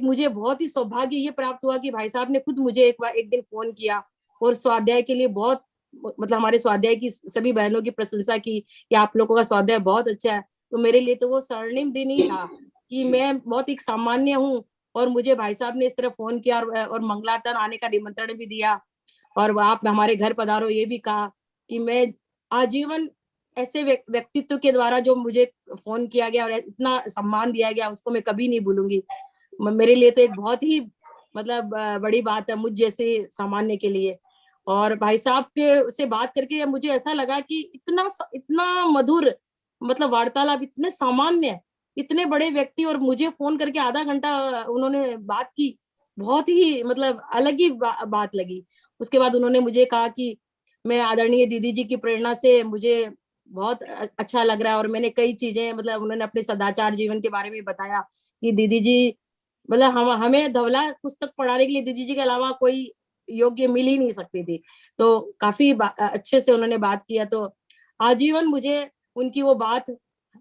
मुझे बहुत ही सौभाग्य ये प्राप्त हुआ कि भाई साहब ने खुद मुझे एक दिन फोन किया, और स्वाध्याय के लिए बहुत, मतलब हमारे स्वाध्याय की सभी बहनों की प्रशंसा की कि आप लोगों का स्वाध्याय बहुत अच्छा है। तो मेरे लिए तो वो स्वर्णिम दिन ही था कि मैं बहुत एक सामान्य हूँ, और मुझे भाई साहब ने इस तरह फोन किया, और मंगलातन आने का निमंत्रण भी दिया, और आप हमारे घर पधारो ये भी कहा, कि मैं आजीवन ऐसे व्यक्तित्व के द्वारा जो मुझे फोन किया गया और इतना सम्मान दिया गया, उसको मैं कभी नहीं भूलूंगी। मेरे लिए तो एक बहुत ही मतलब बड़ी बात है, मुझ जैसे सामान्य के लिए। और भाई साहब के से बात करके मुझे ऐसा लगा कि इतना मधुर, मतलब वार्तालाप, इतने सामान्य, इतने बड़े व्यक्ति, और मुझे फोन करके आधा घंटा उन्होंने बात की, बहुत ही मतलब अलग ही बात लगी। उसके बाद उन्होंने मुझे कहा कि मैं आदरणीय दीदी जी की प्रेरणा से मुझे बहुत अच्छा लग रहा है, और मैंने कई चीजें मतलब उन्होंने अपने सदाचार जीवन के बारे में बताया कि दीदी जी मतलब हमें धवला पुस्तक पढ़ाने के लिए दीदी जी के अलावा कोई योग्य मिल ही नहीं सकती थी। तो काफी अच्छे से उन्होंने बात किया। तो आजीवन मुझे उनकी वो बात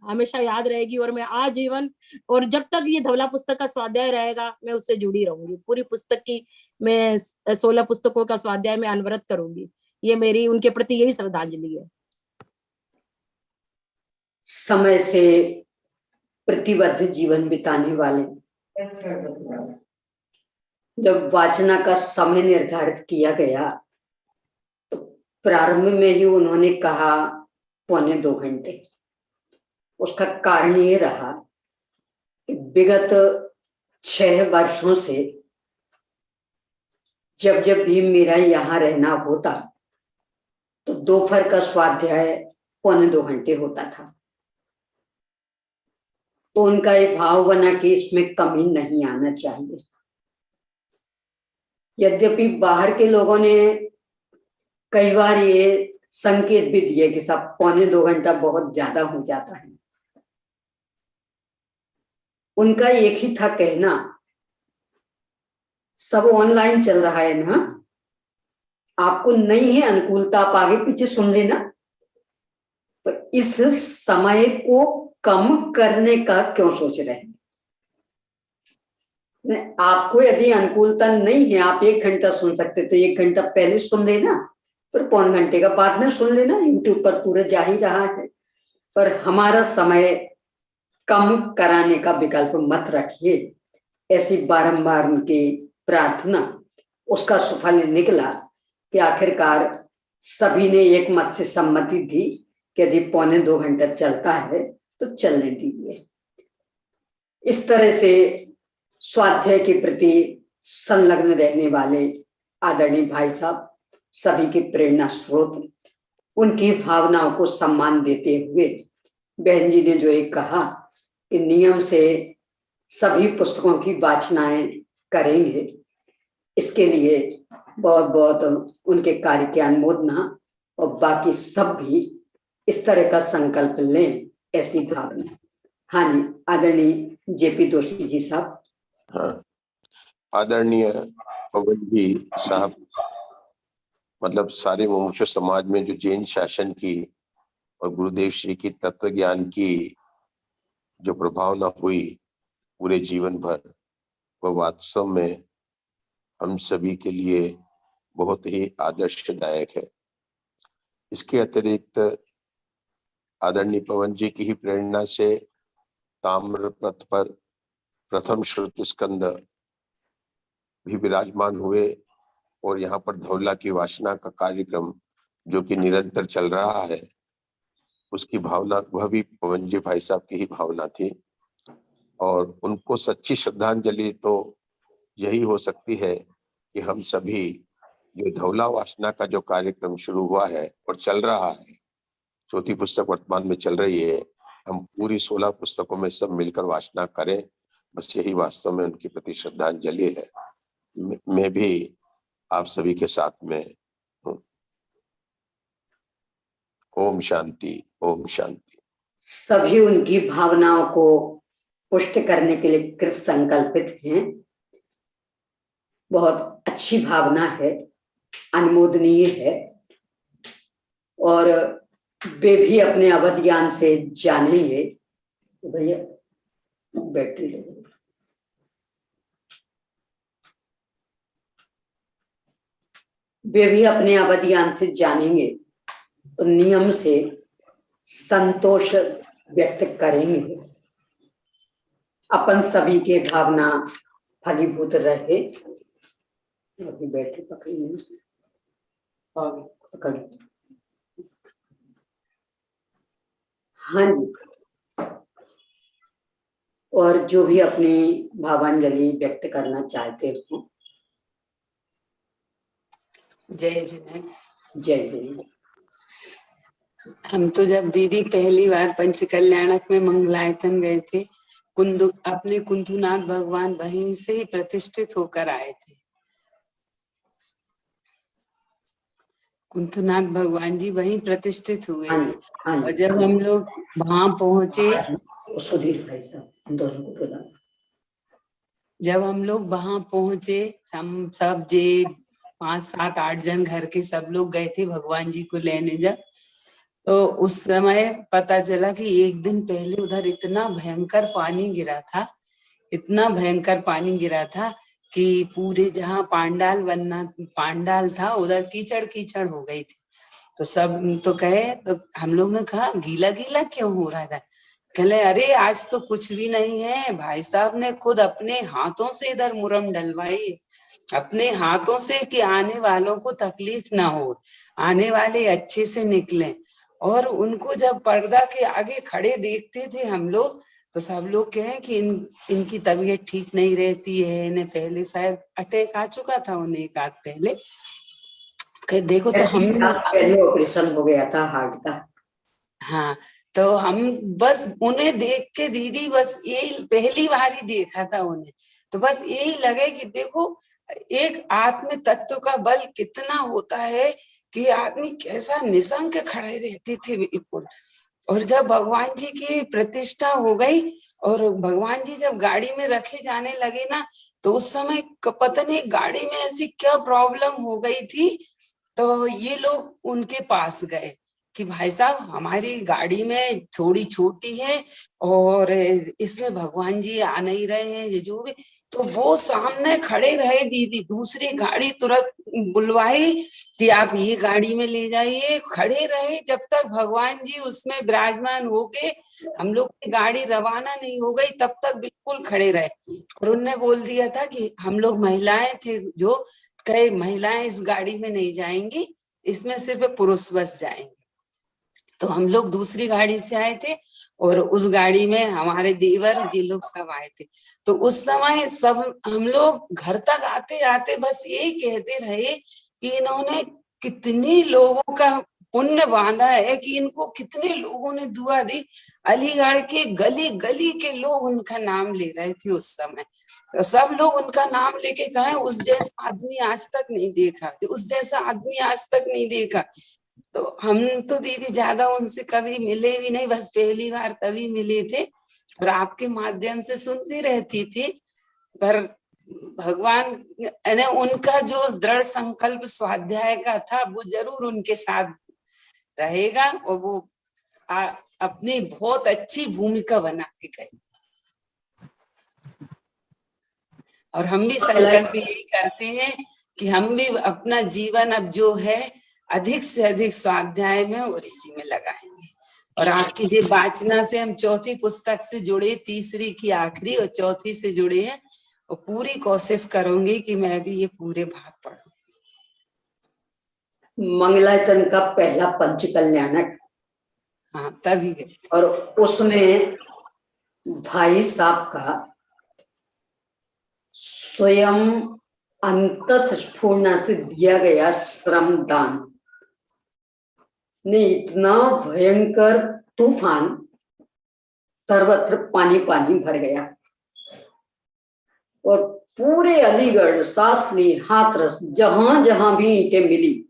हमेशा याद रहेगी, और मैं आजीवन और जब तक ये धवला पुस्तक का स्वाध्याय रहेगा मैं उससे जुड़ी रहूंगी। पूरी पुस्तक की मैं 16 पुस्तकों का स्वाध्याय में अनवरत करूंगी। ये मेरी उनके प्रति यही श्रद्धांजलि है। समय से प्रतिबद्ध जीवन बिताने वाले, जब वाचना का समय निर्धारित किया गया तो प्रारंभ में ही उन्होंने कहा 1.25 घंटे। उसका कारण ये रहा कि विगत 6 वर्षों से जब जब भी मेरा यहाँ रहना होता तो दोपहर का स्वाध्याय 1.25 घंटे होता था। तो उनका ये भाव बना कि इसमें कमी नहीं आना चाहिए। यद्यपि बाहर के लोगों ने कई बार ये संकेत भी दिए कि सब 1.25 घंटा बहुत ज्यादा हो जाता है। उनका एक ही था कहना, सब ऑनलाइन चल रहा है ना, आपको नहीं है अनुकूलता, आप आगे पीछे सुन लेना। तो इस समय को कम करने का क्यों सोच रहे हैं? आपको यदि अनुकूलता नहीं है, आप 1 घंटा सुन सकते तो 1 घंटा पहले सुन लेना, फिर 1.25 घंटे का बाद में सुन लेना। यूट्यूब पर पूरा जा ही रहा है। पर हमारा समय कम कराने का विकल्प मत रखिए। ऐसी बारंबार उनकी प्रार्थना, उसका सुफल निकला कि आखिरकार सभी ने एक मत से सम्मति दी कि यदि 1.25 घंटा चलता है तो चलने दीजिए। इस तरह से स्वाध्याय के प्रति संलग्न रहने वाले आदरणीय भाई साहब सभी के प्रेरणा स्रोत, उनकी भावनाओं को सम्मान देते हुए बहन जी ने जो एक कहा कि नियम से सभी पुस्तकों की वाचनाएं करेंगे, इसके लिए बहुत बहुत उनके कार्य की अनुमोदना, और बाकी सब भी इस तरह का संकल्प लें, ऐसी भावना। हाँ जी, आदरणीय जेपी दोषी जी साहब। हाँ, आदरणीय पवन जी साहब, मतलब सारे मुमुक्षु समाज में जो जैन शासन की और गुरुदेव श्री की तत्व ज्ञान की जो प्रभाव न हुई पूरे जीवन भर, वह वास्तव में हम सभी के लिए बहुत ही आदर्शदायक है। इसके अतिरिक्त आदरणीय पवन जी की ही प्रेरणा से ताम्रपत्र पर प्रथम श्रुत स्कंद भी विराजमान हुए, और यहाँ पर धवला की वासना का कार्यक्रम जो कि निरंतर चल रहा है, उसकी भावना वह भी पवन जी भाई साहब की ही भावना थी। और उनको सच्ची श्रद्धांजलि तो यही हो सकती है कि हम सभी जो धवला वासना का जो कार्यक्रम शुरू हुआ है और चल रहा है, चौथी पुस्तक वर्तमान में चल रही है, हम पूरी 16 पुस्तकों में सब मिलकर वासना करें। बस यही वास्तव में उनके प्रति श्रद्धांजलि है। मैं भी आप सभी के साथ में हूँ। ओम शांति, ओम शांति। सभी उनकी भावनाओं को पुष्ट करने के लिए कृत संकल्पित हैं। बहुत अच्छी भावना है, अनुमोदनीय है, और वे भी अपने अवध ज्ञान से जानेंगे। भैया बैटरी ले, वे भी अपने अवध ज्ञान से जानेंगे तो नियम से संतोष व्यक्त करेंगे। अपन सभी के भावना फलीभूत रहे। अभी बैटरी पकड़ी नहीं, पकड़ी। हाँ जी, और जो भी अपनी भावांजलि व्यक्त करना चाहते हो। जय जिनेंद्र। जय जिनेंद्र। हम तो जब दीदी पहली बार पंच कल्याणक में मंगलायतन गए थे अपने कुंथुनाथ भगवान वहीं से ही प्रतिष्ठित होकर आए थे। कुंथुनाथ भगवान जी वहीं प्रतिष्ठित हुए थे। और जब हम लोग वहां पहुंचे, सुधीर भाई साहब दोनों को बोला, जब हम लोग वहां पहुंचे, हम सब जे 5, 7, 8 जन घर के सब लोग गए थे भगवान जी को लेने। जब तो उस समय पता चला कि एक दिन पहले उधर इतना भयंकर पानी गिरा था, इतना भयंकर पानी गिरा था कि पूरे जहाँ पांडाल था उधर कीचड़ कीचड़ हो गई थी। तो सब तो कहे, तो हम लोग ने कहा गीला गीला क्यों हो रहा था? कहले अरे आज तो कुछ भी नहीं है, भाई साहब ने खुद अपने हाथों से इधर मुरम डलवाई, अपने हाथों से, कि आने वालों को तकलीफ ना हो, आने वाले अच्छे से निकले। और उनको जब पर्दा के आगे खड़े देखते थे हम लोग, तो सब लोग कहे कि इनकी तबीयत ठीक नहीं रहती है, इन्हें पहले शायद अटैक आ चुका था उन्हें एक आध पहले। देखो तो हम पहले ऑपरेशन हो गया था हार्ट का। हाँ, तो हम बस उन्हें देख के दीदी, बस यही पहली बार ही देखा था उन्हें, तो बस यही लगे कि देखो एक आत्म तत्व का बल कितना होता है कि आदमी कैसा निसंक खड़े रहते थे बिल्कुल। और जब भगवान जी की प्रतिष्ठा हो गई और भगवान जी जब गाड़ी में रखे जाने लगे ना, तो उस समय पता नहीं गाड़ी में ऐसी क्या प्रॉब्लम हो गई थी, तो ये लोग उनके पास गए कि भाई साहब हमारी गाड़ी में थोड़ी छोटी है और इसमें भगवान जी आ नहीं रहे हैं, ये जो भी। तो वो सामने खड़े रहे दीदी, दूसरी गाड़ी तुरंत बुलवाई कि आप ये गाड़ी में ले जाइए, खड़े रहे जब तक भगवान जी उसमें विराजमान हो के हम लोग की गाड़ी रवाना नहीं हो गई, तब तक बिल्कुल खड़े रहे। और उनने बोल दिया था कि हम लोग महिलाएं थे, जो कई महिलाएं इस गाड़ी में नहीं जाएंगी, इसमें सिर्फ पुरुष बस जाएंगे। तो हम लोग दूसरी गाड़ी से आए थे और उस गाड़ी में हमारे देवर जी लोग सब आए थे। तो उस समय सब हम लोग घर तक आते आते बस यही कहते रहे कि इन्होंने कितने लोगों का पुण्य बांधा है, कि इनको कितने लोगों ने दुआ दी। अलीगढ़ के गली गली के लोग उनका नाम ले रहे थे उस समय। तो सब लोग उनका नाम लेके कहे उस जैसा आदमी आज तक नहीं देखा, उस जैसा आदमी आज तक नहीं देखा। तो हम तो दीदी ज्यादा उनसे कभी मिले भी नहीं, बस पहली बार तभी मिले थे और आपके माध्यम से सुनती रहती थी। पर भगवान ने उनका जो दृढ़ संकल्प स्वाध्याय का था वो जरूर उनके साथ रहेगा और वो अपनी बहुत अच्छी भूमिका बना के गए। और हम भी संकल्प यही करते हैं कि हम भी अपना जीवन अब जो है अधिक से अधिक स्वाध्याय में और इसी में लगाएंगे। और आपकी ये वाचना से हम चौथी पुस्तक से जुड़े, तीसरी की आखिरी और चौथी से जुड़े हैं, और पूरी कोशिश करूंगी कि मैं भी ये पूरे भाग पढूं। मंगलायतन का पहला पंच कल्याणक, हाँ तभी गए। और उसमें भाई साहब का स्वयं अंतःस्फूर्णा से दिया गया श्रम दान ने इतना भयंकर तूफान, सर्वत्र पानी पानी भर गया और पूरे अलीगढ़, शास्त्री, हाथरस, जहां जहां भी ईंटें मिली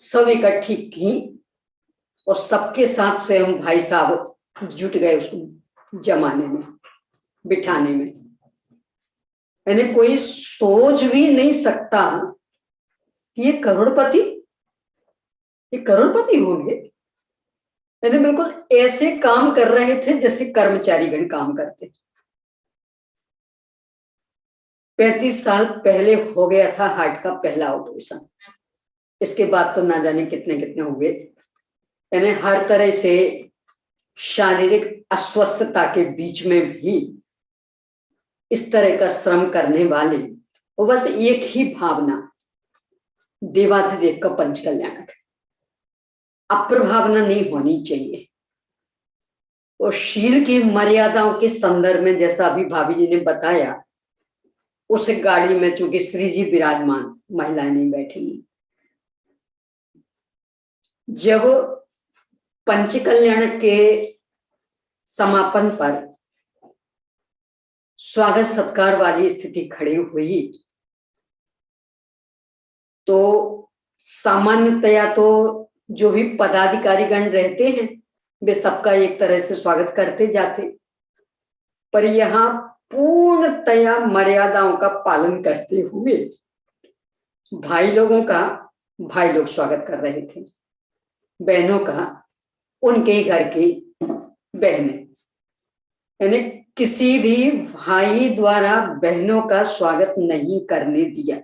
सब इकट्ठी की और सबके साथ स्वयं भाई साहब जुट गए उसको जमाने में, बिठाने में। यानी कोई सोच भी नहीं सकता कि ये करोड़पति होंगे। यानी बिल्कुल ऐसे काम कर रहे थे जैसे कर्मचारीगण काम करते। 35 साल पहले हो गया था हार्ट का पहला ऑपरेशन। इसके बाद तो ना जाने कितने कितने हुए। यानी हर तरह से शारीरिक अस्वस्थता के बीच में भी इस तरह का श्रम करने वाले, वो बस एक ही भावना, देवाधिदेव का पंच कल्याणक, अप्रभावना नहीं होनी चाहिए। और शील की मर्यादाओं के संदर्भ में जैसा अभी भाभी जी ने बताया, उस गाड़ी में चूंकि श्री जी विराजमान, महिलाएं नहीं बैठी। जब पंच कल्याणक के समापन पर स्वागत सत्कार वाली स्थिति खड़ी हुई तो सामान्यतया तो जो भी पदाधिकारीगण रहते हैं वे सबका एक तरह से स्वागत करते जाते, पर यहाँ पूर्णतया मर्यादाओं का पालन करते हुए भाई लोगों का भाई लोग स्वागत कर रहे थे, बहनों का उनके ही घर की बहनें, यानी किसी भी भाई द्वारा बहनों का स्वागत नहीं करने दिया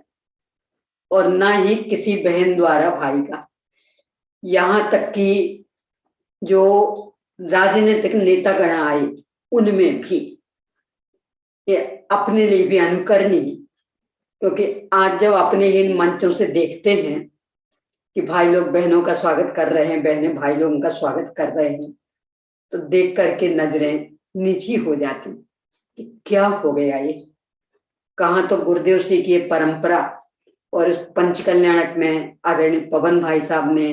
और ना ही किसी बहन द्वारा भाई का। यहाँ तक कि जो राजनीतिक नेतागण आए उनमें भी ये अपने लिए भी अनुकरणीय, क्योंकि आज जब अपने इन मंचों से देखते हैं कि भाई लोग बहनों का स्वागत कर रहे हैं, बहनें भाई लोगों का स्वागत कर रहे हैं, तो देख करके नजरें नीची हो जाती कि क्या हो गया ये। कहाँ तो गुरुदेव श्री की परंपरा और इस पंच कल्याणक में आदरणीय पवन भाई साहब ने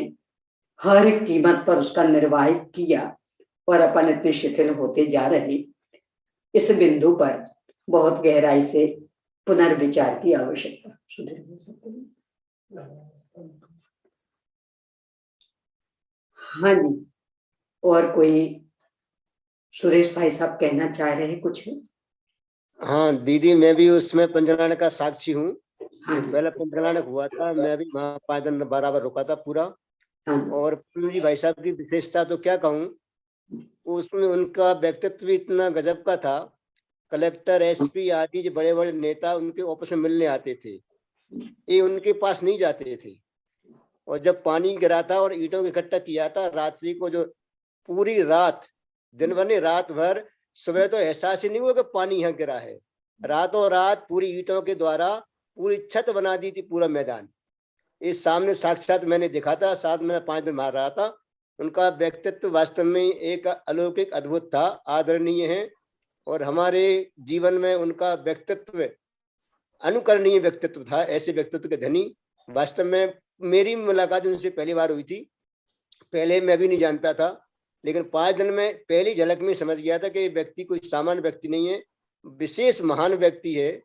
हर कीमत पर उसका निर्वाह किया और अपन इतने शिथिल होते जा रहे। इस बिंदु पर बहुत गहराई से पुनर्विचार की आवश्यकता। हाँ जी, और कोई सुरेश भाई साहब कहना चाह रहे हैं कुछ? हाँ दीदी, मैं भी उसमें पंचकल्याण का साक्षी हूँ। हाँ पहले पंचकल्याण हुआ था, मैं भी वहाँ 5 दिन बराबर रुका था पूरा। हाँ। और जी भाई साहब की विशेषता तो क्या कहूँ, उसमें उनका व्यक्तित्व भी इतना गजब का था। कलेक्टर, एसपी आदि जो बड़े बड़े नेता उनके ऑफिस में मिलने आते थे, ये उनके पास नहीं जाते थे। और जब पानी गिरा था और ईंटों को इकट्ठा किया था रात्रि को, जो पूरी रात, दिन भर नहीं रात भर, सुबह तो एहसास ही नहीं हुआ कि पानी यहाँ गिरा है। रातों रात पूरी ईंटों के द्वारा पूरी छत बना दी थी, पूरा मैदान। इस सामने साक्षात मैंने देखा था, साथ में 5 दिन मार रहा था। उनका व्यक्तित्व वास्तव में एक अलौकिक अद्भुत था, आदरणीय है। और हमारे जीवन में उनका व्यक्तित्व अनुकरणीय व्यक्तित्व था, ऐसे व्यक्तित्व के धनी। वास्तव में मेरी मुलाकात उनसे पहली बार हुई थी, पहले मैं भी नहीं जानता था, लेकिन 5 दिन में पहली झलक में समझ गया था कि ये व्यक्ति कोई सामान्य व्यक्ति नहीं है, विशेष महान व्यक्ति है।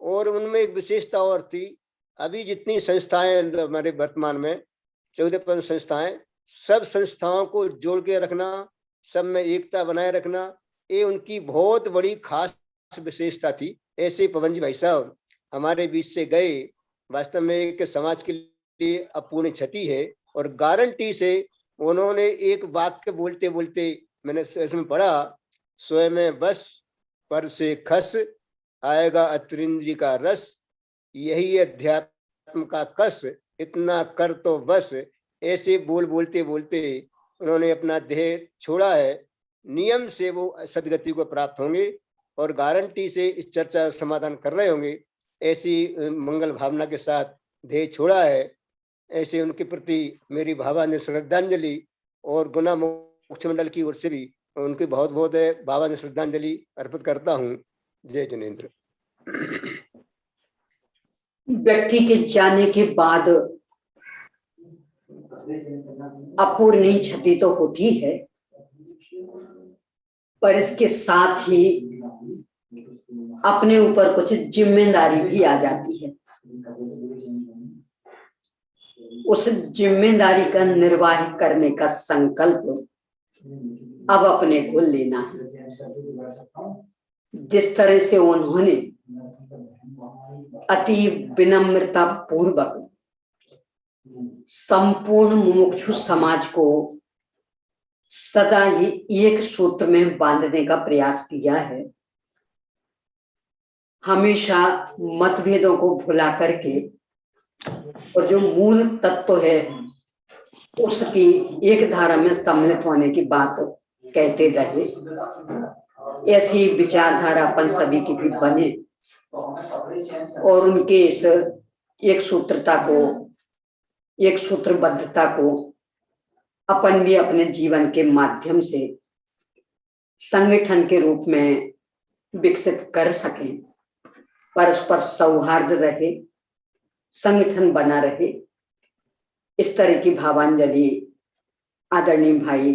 और उनमें एक विशेषता और थी, अभी जितनी संस्थाएं हमारे वर्तमान में 14-15 संस्थाएं, सब संस्थाओं को जोड़ के रखना, सब में एकता बनाए रखना, ये उनकी बहुत बड़ी खास विशेषता थी। ऐसे पवन जी भाई साहब हमारे बीच से गए, वास्तव में एक समाज के लिए अपूर्ण क्षति है। और गारंटी से उन्होंने एक वाक्य बोलते बोलते, मैंने इसमें पढ़ा, स्वयं में बस पर से खस आएगा अतरिंद्री का रस, यही अध्यात्म का कस, इतना कर तो बस। ऐसे बोलते बोलते उन्होंने अपना देह छोड़ा है। नियम से वो सदगति को प्राप्त होंगे और गारंटी से इस चर्चा समाधान कर रहे होंगे। ऐसी मंगल भावना के साथ देह छोड़ा है। ऐसे उनके प्रति मेरी भावान्वित श्रद्धांजलि और गुना मोक्ष मंडल की ओर से भी उनकी बहुत बहुत भावान्वित श्रद्धांजलि अर्पित करता हूँ। जय जिनेंद्र। व्यक्ति के जाने के बाद अपूर्णीय क्षति तो होती है, पर इसके साथ ही अपने ऊपर कुछ जिम्मेदारी भी आ जाती है। उस जिम्मेदारी का निर्वाह करने का संकल्प अब अपने को लेना है। जिस तरह से उन्होंने अति विनम्रता पूर्वक संपूर्ण मुमुक्षु समाज को सदा ही एक सूत्र में बांधने का प्रयास किया है, हमेशा मतभेदों को भुला करके और जो मूल तत्व है उसकी एक धारा में सम्मिलित होने की बात कहते रहे। ऐसी विचारधारा अपन सभी की भी बने और उनके इस एक सूत्रता को, एक सूत्रबद्धता को अपन भी अपने जीवन के माध्यम से संगठन के रूप में विकसित कर सकें। परस्पर सौहार्द रहे, संगठन बना रहे, इस तरह की भावांजलि आदरणीय भाई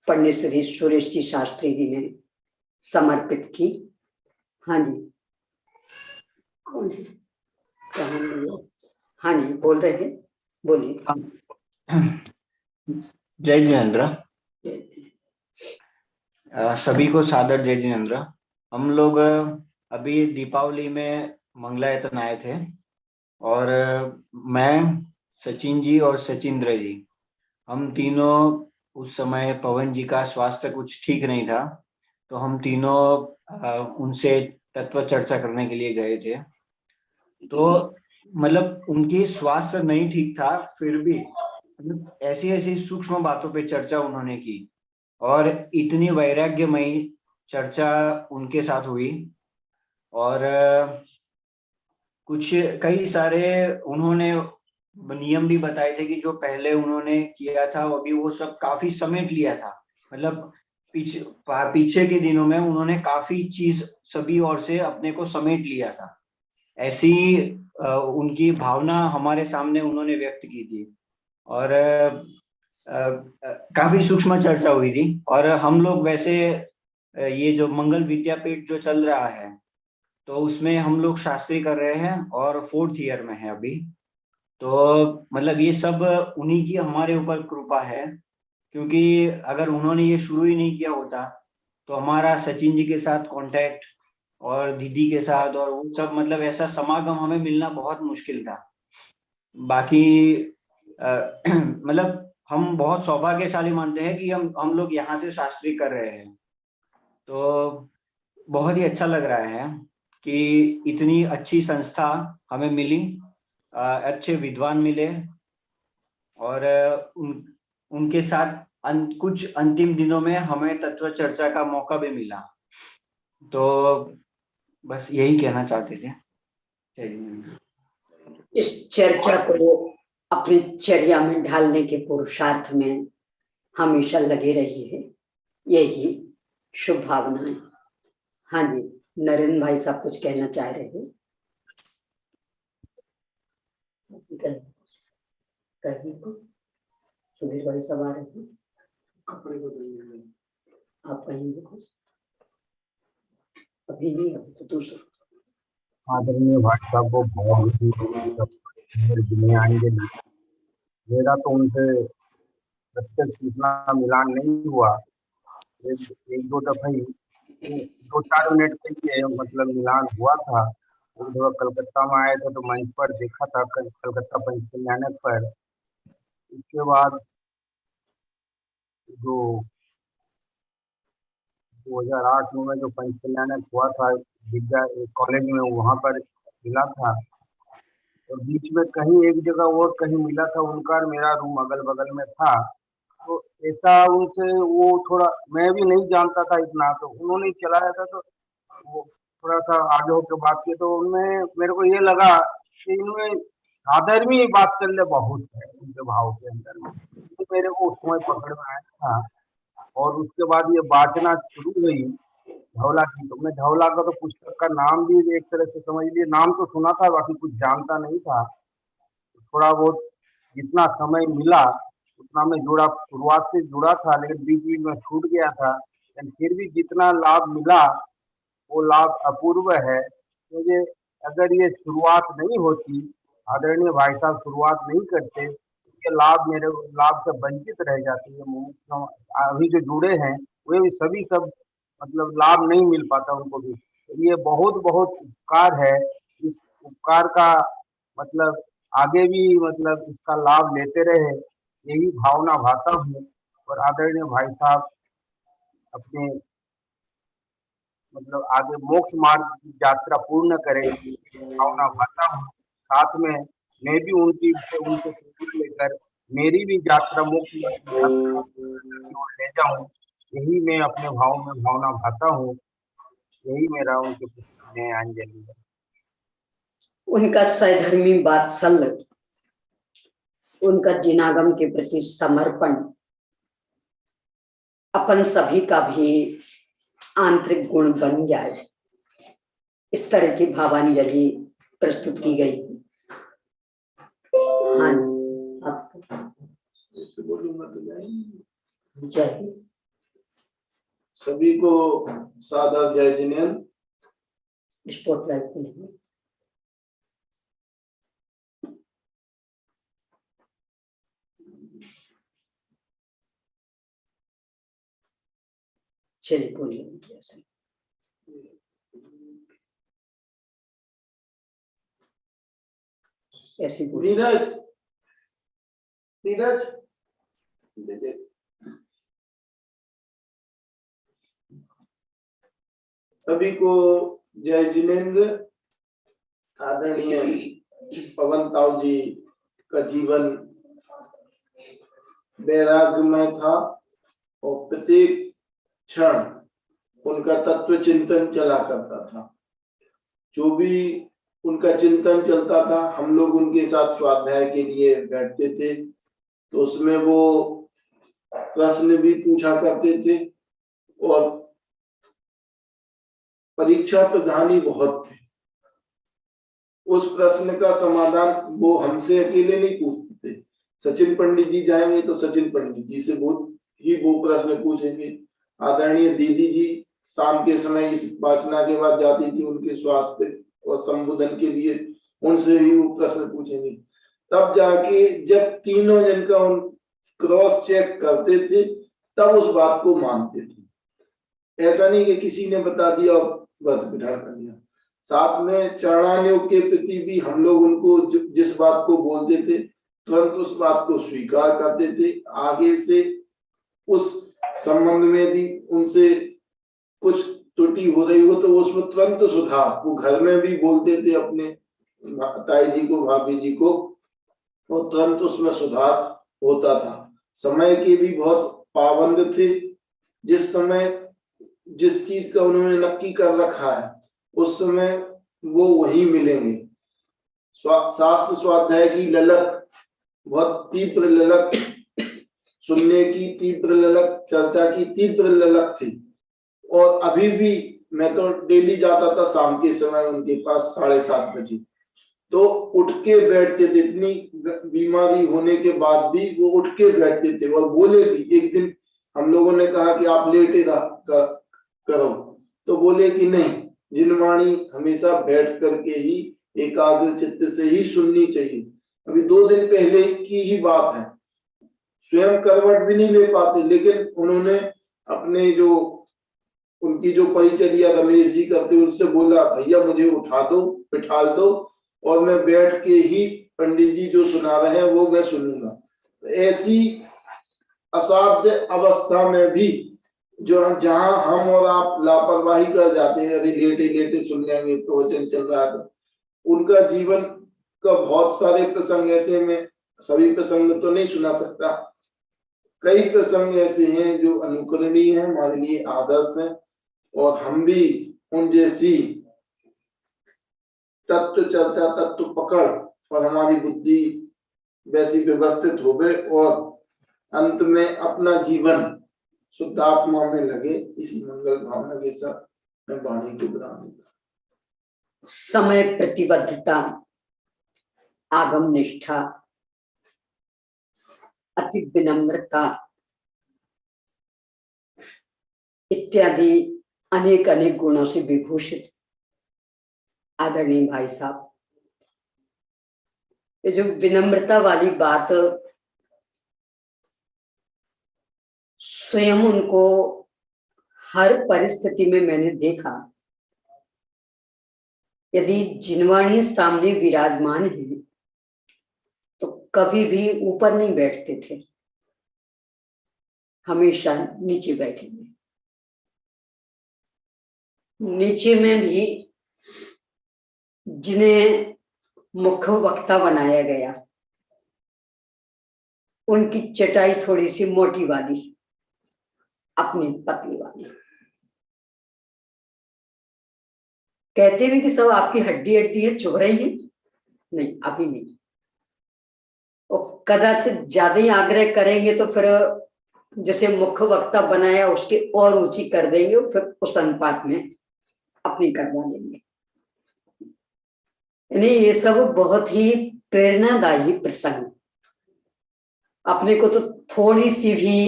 पंडित श्री सुरेश जी शास्त्री जी ने समर्पित की। हाँ जी, कौन है? कहाँ है? हाँ जी, बोल रहे हैं, बोलिए। जय जिनेंद्र। सभी को सादर जय जिनेंद्र। हम लोग अभी दीपावली में मंगलायतन आए थे और मैं, सचिन जी और सचिंद्र जी, हम तीनों उस समय पवन जी का स्वास्थ्य कुछ ठीक नहीं था, तो हम तीनों उनसे तत्व चर्चा करने के लिए गए थे। तो मतलब उनकी स्वास्थ्य नहीं ठीक था, फिर भी ऐसी ऐसी सूक्ष्म बातों पे चर्चा उन्होंने की और इतनी वैराग्यमयी चर्चा उनके साथ हुई। और कुछ कई सारे उन्होंने नियम भी बताए थे कि जो पहले उन्होंने किया था अभी वो सब काफी समेट लिया था। मतलब पीछे के दिनों में उन्होंने काफी चीज सभी ओर से अपने को समेट लिया था, ऐसी उनकी भावना हमारे सामने उन्होंने व्यक्त की थी। और काफी सूक्ष्म चर्चा हुई थी। और हम लोग वैसे ये जो मंगल विद्यापीठ जो चल रहा है, तो उसमें हम लोग शास्त्री कर रहे हैं और 4th ईयर में है अभी। तो मतलब ये सब उन्हीं की हमारे ऊपर कृपा है, क्योंकि अगर उन्होंने ये शुरू ही नहीं किया होता तो हमारा सचिन जी के साथ कांटेक्ट और दीदी के साथ और वो सब, मतलब ऐसा समागम हमें मिलना बहुत मुश्किल था। बाकी मतलब हम बहुत सौभाग्यशाली मानते हैं कि हम लोग यहाँ से शास्त्री कर रहे हैं। तो बहुत ही अच्छा लग रहा है कि इतनी अच्छी संस्था हमें मिली, अच्छे विद्वान मिले और उनके साथ कुछ अंतिम दिनों में हमें तत्व चर्चा का मौका भी मिला। तो बस यही कहना चाहते थे। इस चर्चा को अपनी चर्या में ढालने के पुरुषार्थ में हमेशा लगे रहिए, यही शुभ भावनाएं। हाँ जी, नरेंद्र भाई साहब कुछ कहना चाह रहे हैं। सुधीर भाई साहब आ रहे हैं, कपड़े को आप कहेंगे कुछ? अभी नहीं, अभी तो दूसरा। आदरणीय भाई साहब को बहुत आएंगे। मेरा तो उनसे प्रत्यक्ष इतना मिलान नहीं हुआ, एक दो दफा ही 2-4 मिनट के लिए मतलब मिलान हुआ था। वो जब कलकत्ता में आए थे तो मंच पर देखा था, कलकत्ता पंचकल्याणक पर। उसके बाद जो 2008 में जो पंचकल्याणक हुआ था विद्या कॉलेज में, वहाँ पर मिला था। और बीच में कहीं एक जगह और कहीं मिला था उनका, और मेरा रूम अगल बगल में था। तो ऐसा उनसे वो थोड़ा मैं भी नहीं जानता था इतना, तो उन्होंने चलाया था। तो वो थोड़ा सा आगे होकर बात की तो उनमें मेरे को ये लगा कि इनमें साधर्मी वात्सल्य बहुत है उनके भाव के अंदर में, तो मेरे को उस समय पकड़ में आया था। और उसके बाद ये वाचना शुरू हुई धवला की। तो मैं धवला का तो पुस्तक का नाम भी एक तरह से समझ लिए, नाम तो सुना था, बाकी कुछ जानता नहीं था। थोड़ा बहुत जितना समय मिला उतना मैं जुड़ा, शुरुआत से जुड़ा था, लेकिन बीच बीच में छूट गया था। लेकिन फिर भी जितना लाभ मिला वो लाभ अपूर्व है। मुझे अगर ये शुरुआत नहीं होती, आदरणीय भाई साहब शुरुआत नहीं करते, ये लाभ मेरे लाभ से वंचित रह जाते हैं। अभी जो जुड़े हैं वे भी सभी सब मतलब लाभ नहीं मिल पाता उनको भी। तो ये बहुत बहुत उपकार है। इस उपकार का मतलब आगे भी मतलब इसका लाभ लेते रहे, यही भावना भाता हूँ। और आदरणीय भाई साहब अपने मतलब आगे मोक्ष मार्ग की यात्रा पूर्ण करें, भावना भाता हूँ। साथ में मैं भी उनके सहयोग लेकर मेरी भी यात्रा मोक्ष की ओर ले जाऊं, यही मैं अपने भाव में भावना भाता हूँ। यही मेरा उनके प्रति अंजलि है। उनका सधर्मी वात्सल्य, उनका जिनागम के प्रति समर्पण अपन सभी का भी आंतरिक गुण बन जाए, इस तरह की भावांजलि प्रस्तुत की गई। हाँ, जय सभी को सादर जय जिनेंद्र। स्पॉटलाइट पे नहीं। चलिए बोलिए। ऐसे नीरज नीरज सभी को जय जिनेंद्र। आदरणीय पवन ताऊ जी का जीवन वैराग्यमय था और प्रत्येक क्षण उनका तत्व चिंतन चला करता था। जो भी उनका चिंतन चलता था, हम लोग उनके साथ स्वाध्याय के लिए बैठते थे तो उसमें वो प्रश्न भी पूछा करते थे और परीक्षा प्रधानी बहुत थे। उस प्रश्न का समाधान वो हमसे अकेले नहीं पूछते थे। सचिन पंडित जी जाएंगे तो सचिन पंडित जी से वो प्रश्न पूछेंगे। आदरणीय दीदी जी शाम के समय इस वाचना के बाद जाती थी उनके स्वास्थ्य और संबोधन के लिए, उनसे भी वो प्रश्न पूछेंगे। तब जाके जब तीनों जन का उन क्रॉस चेक करते थे तब उस बात को मानते थे। ऐसा नहीं कि किसी ने बता दिया और बस बिठा कर दिया। साथ में चरणानुयोग के प्रति भी हम लोग उनको जिस बात को बोलते थे तुरंत उस बात को स्वीकार करते थे। आगे से उस संबंध में भी उनसे कुछ त्रुटि हो रही हो तो उसमें तुरंत सुधार वो घर में भी बोलते थे अपने ताई जी को, भाभी जी को, और तुरंत उसमें सुधार होता था। समय के भी बहुत पाबंद थे। जिस समय जिस चीज का उन्होंने नक्की कर रखा है उस समय वो वही मिलेंगे। शास्त्र स्वाध्याय की ललक, बहुत तीव्र ललक, सुनने की तीव्र ललक, चर्चा की तीव्र ललक थी। और अभी भी मैं तो डेली जाता था शाम के समय उनके पास 7:30 बजे, तो उठ के बैठते थे। इतनी बीमारी होने के बाद भी वो उठ के बैठते थे और बोले भी। एक दिन हम लोगों ने कहा कि आप लेटे करो तो बोले कि नहीं, जिनवाणी हमेशा बैठ करके ही एकाग्र चित्त से ही सुननी चाहिए। अभी 2 दिन पहले की ही बात है, स्वयं करवट भी नहीं ले पाते लेकिन उन्होंने अपने जो उनकी जो परिचर्या रमेश जी करते उनसे बोला भैया मुझे उठा दो, बिठाल दो और मैं बैठ के ही पंडित जी जो सुना रहे हैं वो मैं सुनूंगा। ऐसी असाध्य अवस्था में भी जो जहां हम और आप लापरवाही कर जाते हैं, अरे लेटे लेटे सुन लेंगे प्रवचन चल रहा है, उनका जीवन का बहुत सारे प्रसंग ऐसे में सभी प्रसंग तो नहीं सुना सकता। कई प्रसंग ऐसे हैं जो अनुकरणीय हैं, हमारे लिए आदर्श हैं और हम भी उन जैसी तत्व चर्चा, तत्व पकड़ और हमारी बुद्धि वैसी व्यवस्थित हो गए और अंत में अपना जीवन शुद्ध आत्मा में लगे। इसी मंगल भावना के साथ मैं वाणी को विराम देता। समय प्रतिबद्धता, आगम निष्ठा, अति विनम्रता इत्यादि अनेक अनेक गुणों से विभूषित आदरणीय भाई साहब, ये जो विनम्रता वाली बात स्वयं उनको हर परिस्थिति में मैंने देखा। यदि जिनवाणी सामने विराजमान है तो कभी भी ऊपर नहीं बैठते थे, हमेशा नीचे बैठेंगे। नीचे में भी जिन्हें मुख्य वक्ता बनाया गया उनकी चटाई थोड़ी सी मोटी वाली, अपनी पतली वाली। कहते भी कि सब आपकी हड्डी हड्डी है, चुभ रही है, नहीं अभी नहीं। और कदाचित ज्यादा ही आग्रह करेंगे तो फिर जैसे मुख्य वक्ता बनाया उसके और ऊंची कर देंगे, फिर उस अनुपात में अपनी करवा लेंगे। यानी ये सब बहुत ही प्रेरणादायी प्रसंग। अपने को तो थोड़ी सी भी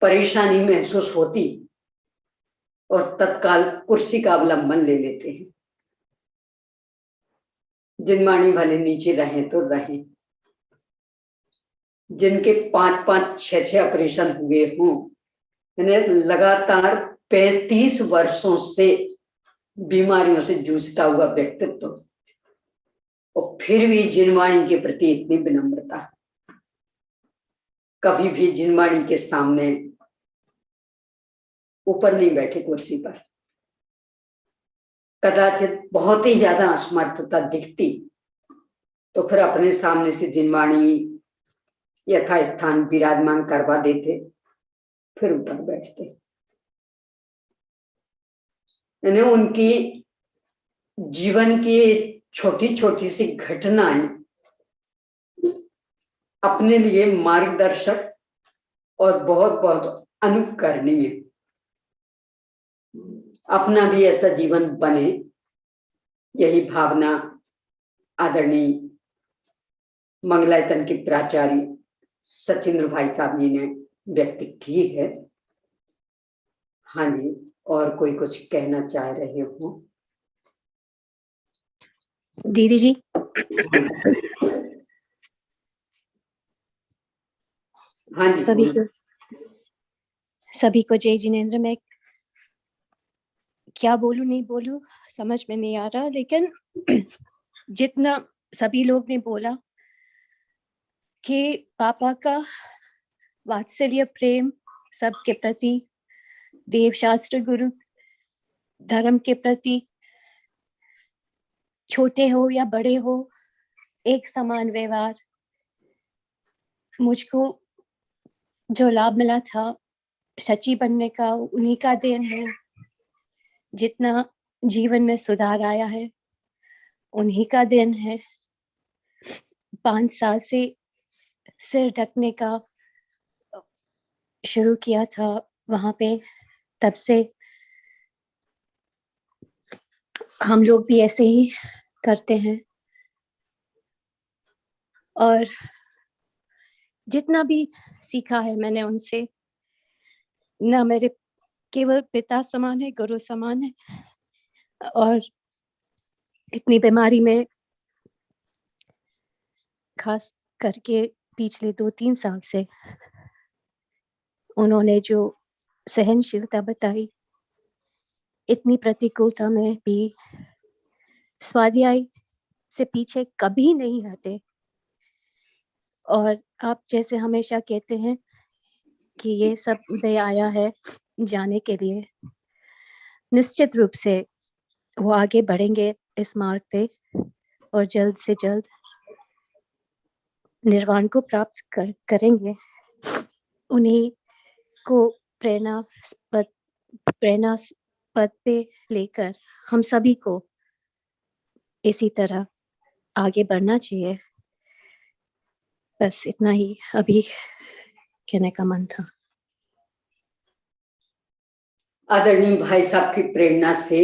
परेशानी महसूस होती और तत्काल कुर्सी का अवलंबन ले लेते हैं। जिनवाणी भले नीचे रहे तो रहे, जिनके 5-5, 6-6 ऑपरेशन हुए हों, लगातार 35 वर्षों से बीमारियों से जूझता हुआ व्यक्तित्व, और फिर भी जिनवाणी के प्रति इतनी विनम्रता। कभी भी जिनवाणी के सामने ऊपर नहीं बैठे कुर्सी पर। कदाचित बहुत ही ज्यादा असमर्थता दिखती तो फिर अपने सामने से जिनवाणी यथास्थान विराजमान करवा देते, फिर ऊपर बैठते। यानी उनकी जीवन की छोटी छोटी सी घटनाएं अपने लिए मार्गदर्शक और बहुत बहुत अनुकरणीय। अपना भी ऐसा जीवन बने, यही भावना आदरणीय मंगलायतन के प्राचार्य सचिंद्र भाई साहब जी ने व्यक्त की है। हाँ जी, और कोई कुछ कहना चाह रहे हो? दीदी जी, हाँ जी, सभी को जय जिनेंद्र। मैं क्या बोलूं नहीं बोलूं समझ में नहीं आ रहा, लेकिन जितना सभी लोग ने बोला कि पापा का वात्सल्य प्रेम सबके प्रति, देव शास्त्र गुरु धर्म के प्रति, छोटे हो या बड़े हो एक समान व्यवहार, मुझको जो लाभ मिला था सची बनने का उन्हीं का देन है। जितना जीवन में सुधार आया है उन्हीं का देन है। 5 साल से सिर ढकने का शुरू किया था वहां पे, तब से हम लोग भी ऐसे ही करते हैं। और जितना भी सीखा है मैंने उनसे, ना मेरे केवल पिता समान है, गुरु समान है। और इतनी बीमारी में खास करके पिछले 2-3 साल से उन्होंने जो सहनशीलता बताई, इतनी प्रतिकूलता में भी स्वाध्याय से पीछे कभी नहीं हटे। और आप जैसे हमेशा कहते हैं कि ये सब उदय आया है जाने के लिए, निश्चित रूप से वो आगे बढ़ेंगे इस मार्ग पे और जल्द से जल्द निर्वाण को प्राप्त करेंगे। उन्हीं को प्रेरणा पद पे लेकर हम सभी को इसी तरह आगे बढ़ना चाहिए। बस इतना ही अभी कहने का मन था। आदरणीय भाई साहब की प्रेरणा से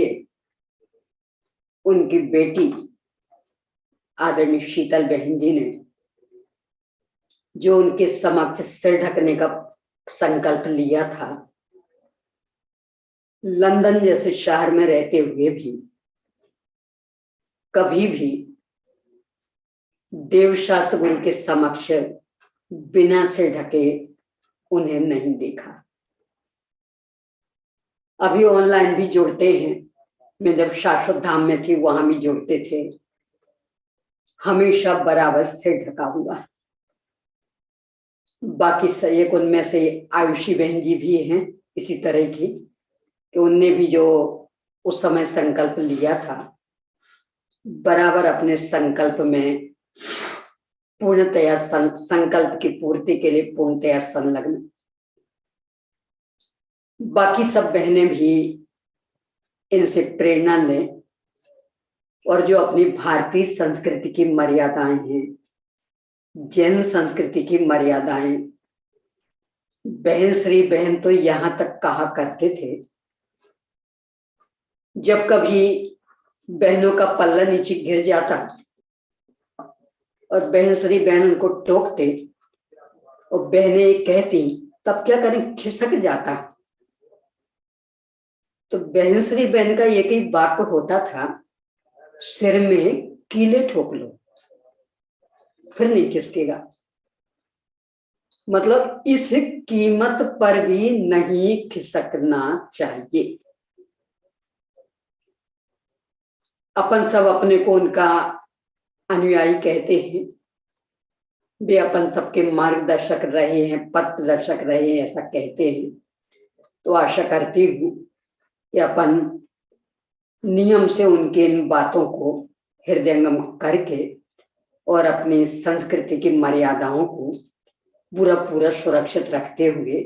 उनकी बेटी आदरणीय शीतल बहन जी ने जो उनके समक्ष सिर ढकने का संकल्प लिया था, लंदन जैसे शहर में रहते हुए भी कभी भी देवशास्त्र गुरु के समक्ष बिना सिर ढके उन्हें नहीं देखा। अभी ऑनलाइन भी जुड़ते हैं, मैं जब शाश्वत धाम में थी वहां भी जुड़ते थे, हमेशा बराबर सिर ढका हुआ। बाकी एक उनमें से आयुषी बहन जी भी हैं इसी तरह की, कि उनने भी जो उस समय संकल्प लिया था, बराबर अपने संकल्प में पूर्णतया संकल्प की पूर्ति के लिए पूर्णतया संलग्न। बाकी सब बहनें भी इनसे प्रेरणा लें और जो अपनी भारतीय संस्कृति की मर्यादाएं हैं, जैन संस्कृति की मर्यादाएं, बहन श्री बहन तो यहां तक कहा करते थे, जब कभी बहनों का पल्ला नीचे गिर जाता और बहन श्री बहन उनको टोकते और बहनें कहती तब क्या करें, खिसक जाता। तो बहन श्री बहन का एक ही वाक्य होता था, सिर में कीले ठोक लो फिर नहीं खिसकेगा। मतलब इस कीमत पर भी नहीं खिसकना चाहिए। अपन सब अपने को उनका अनुयायी कहते हैं, वे अपन सबके मार्गदर्शक रहे हैं, पथ प्रदर्शक रहे हैं, ऐसा कहते हैं। तो आशा करती हूँ कि अपन नियम से उनके इन बातों को हृदयंगम करके और अपनी संस्कृति की मर्यादाओं को पूरा पूरा सुरक्षित रखते हुए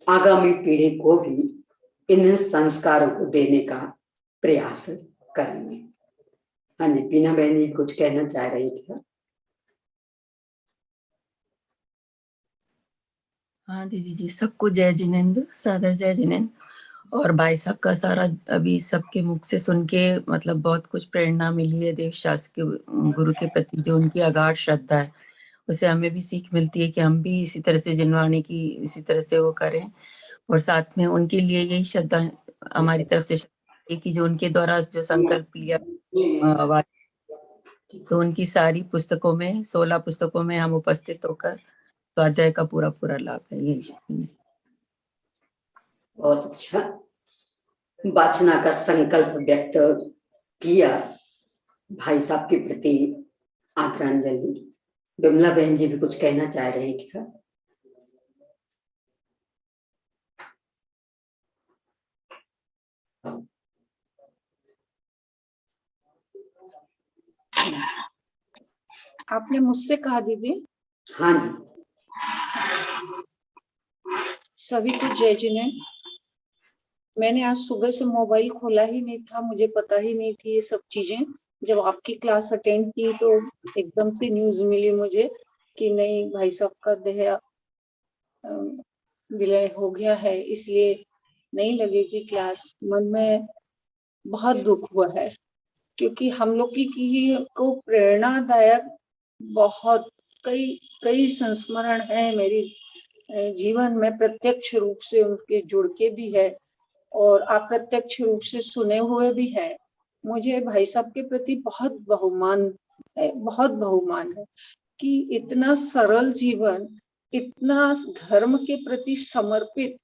आगामी पीढ़ी को भी इन संस्कारों को देने का प्रयास करेंगे। हाँ जी, बीना बहन जी कुछ कहना चाह रही थी। हाँ दीदी जी, सबको जय जिनेंद्र, सादर जय जिनेंद्र। और भाई साहब का सारा अभी सबके मुख से सुन के मतलब बहुत कुछ प्रेरणा मिली है। देवशास्त्र के गुरु के प्रति जो उनकी अगाध श्रद्धा है, उसे हमें भी सीख मिलती है कि हम भी इसी तरह से जिनवाणी की इसी तरह से वो करें। और साथ में उनके लिए यही श्रद्धा हमारी तरफ से कि जो उनके द्वारा जो संकल्प लिया, तो उनकी सारी पुस्तकों में 16 पुस्तकों में हम उपस्थित होकर स्वाध्याय का पूरा पूरा लाभ है। यही बहुत अच्छा वाचना का संकल्प व्यक्त किया। भाई साहब के प्रति आदरांजलि। विमला बहन जी भी कुछ कहना चाह रहे हैं क्या? आपने मुझसे कहा दीदी? हाँ जी। सभी को जय जिनेंद्र। मैंने आज सुबह से मोबाइल खोला ही नहीं था, मुझे पता ही नहीं थी ये सब चीजें। जब आपकी क्लास अटेंड की तो एकदम से न्यूज मिली मुझे कि नहीं भाई साहब का देह विलय हो गया है, इसलिए नहीं लगेगी क्लास। मन में बहुत दुख हुआ है क्योंकि हम लोग की को प्रेरणादायक बहुत कई संस्मरण है मेरी जीवन में, प्रत्यक्ष रूप से उनके जुड़ के भी है और अप्रत्यक्ष रूप से सुने हुए भी है। मुझे भाई साहब के प्रति बहुत बहुमान है कि इतना सरल जीवन, इतना धर्म के प्रति समर्पित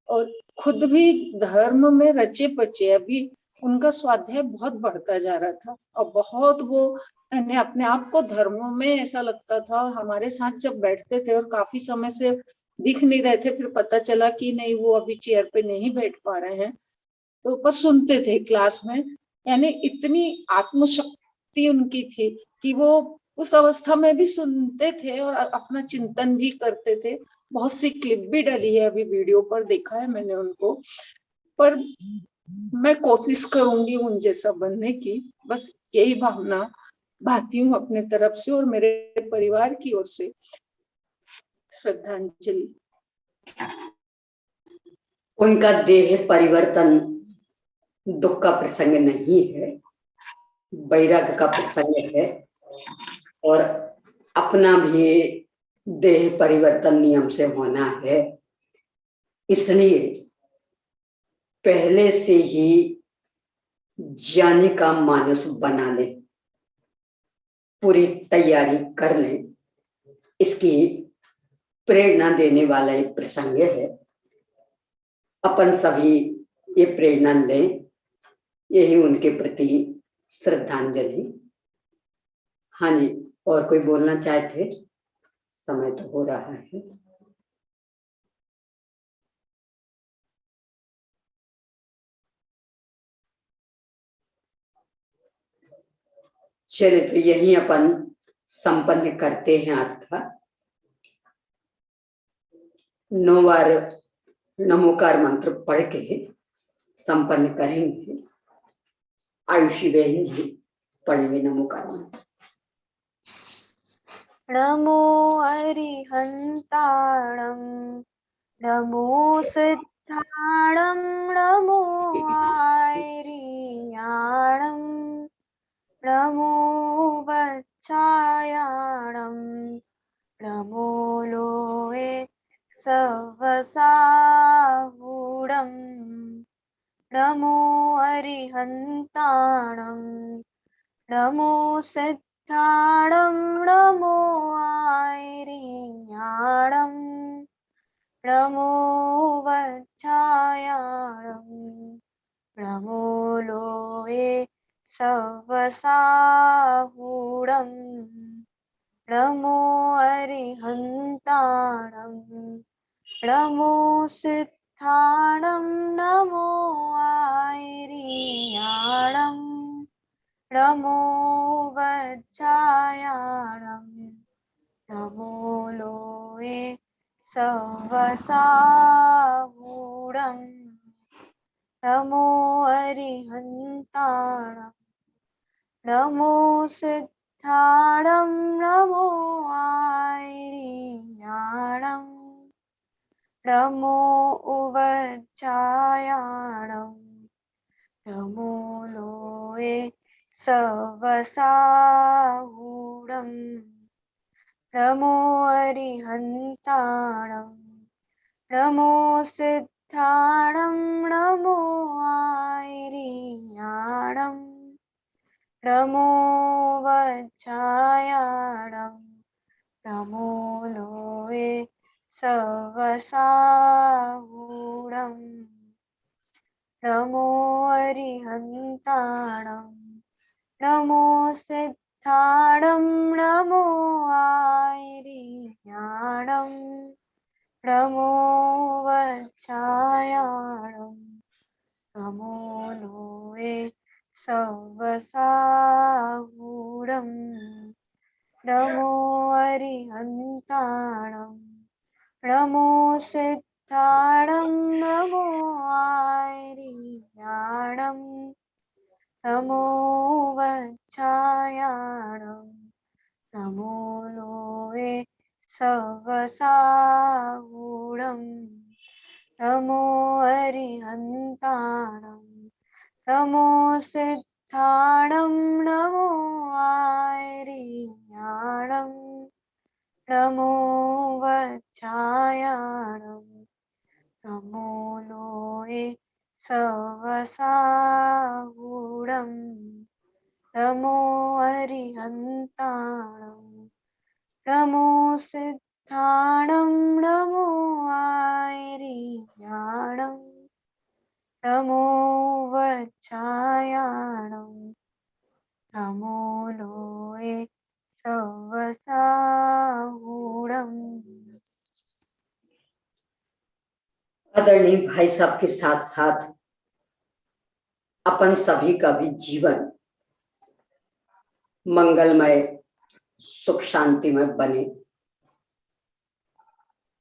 और खुद भी धर्म में रचे पचे। अभी उनका स्वाध्याय बहुत बढ़ता जा रहा था और बहुत वो अपने आप को धर्मों में ऐसा लगता था। हमारे साथ जब बैठते थे और काफी समय से दिख नहीं रहे थे, फिर पता चला कि नहीं वो अभी चेयर पे नहीं बैठ पा रहे हैं, तो पर सुनते थे क्लास में। यानी इतनी आत्मशक्ति उनकी थी कि वो उस अवस्था में भी सुनते थे और अपना चिंतन भी करते थे। बहुत सी क्लिप भी डली है, अभी वीडियो पर देखा है मैंने उनको। पर मैं कोशिश करूंगी उन जैसा बनने की, बस यही भावना भाती हूँ अपने तरफ से और मेरे परिवार की ओर से। श्रद्धांजलि। उनका देह परिवर्तन दुख का प्रसंग नहीं है, वैराग्य का प्रसंग है और अपना भी देह परिवर्तन नियम से होना है। इसलिए पहले से ही जाने का मानस बना ले, पूरी तैयारी कर ले। इसकी प्रेरणा देने वाला एक प्रसंग है। अपन सभी ये प्रेरणा लें, यही उनके प्रति श्रद्धांजलि। हाँ जी, और कोई बोलना चाहते? समय तो हो रहा है। चले तो यही अपन संपन्न करते हैं आज का 9 बार नमोकार मंत्र पढ़ के संपन्न करेंगे। आयुषी बहन जी पढ़ेंगे नमोकार मंत्र। नमो अरिहंताणं नमो सिद्धाणं नमो आयर्याणं नमो वच्छायाणं नमो लोहे सवस्वताय नमो अरिहन्ताणं नमो सिद्धाणं नमो आयर्याणं नमो वज्रायाणं नमो लोये सवसाहूढं नमो अरिहन्ताणं नमो सिद्धाणं नमो आयर्याणं नमो वज्रायाणं नमो लोये सवसाहूढं नमो अरिहन्ताणं नमो सिद्धाणं नमो आयर्याणं नमो वज्रायाणं नमो लोये सवसाहूढं नमो अरिहन्ताणं नमो सिद्धाणं नमो आयर्याणं नमो वज्रायाणं नमो लोये सवसाहूढं नमो अरिहन्ताणं नमो सिद्धाणं नमो आयर्याणं नमो वज्रायाणं नमो लोये सवसाहूढं नमो अरिहन्ताणं नमो सिद्धाणं नमो आयर्याणं नमो वज्रायाणं नमो लोये सवसाहूढं नमो अरिहन्ताणं नमो सिद्धाणं नमो आयर्याणं नमो वज्रायाणं नमो लोये सवसाहूढं नमो अरिहन्ताणं नमो सिद्धाणं नमो आयर्याणं नमो वज्रायाणं नमो लोये सवसाहूढं। आदरणीय भाई साहब के साथ साथ अपन सभी का भी जीवन मंगलमय सुख शांतिमय बने,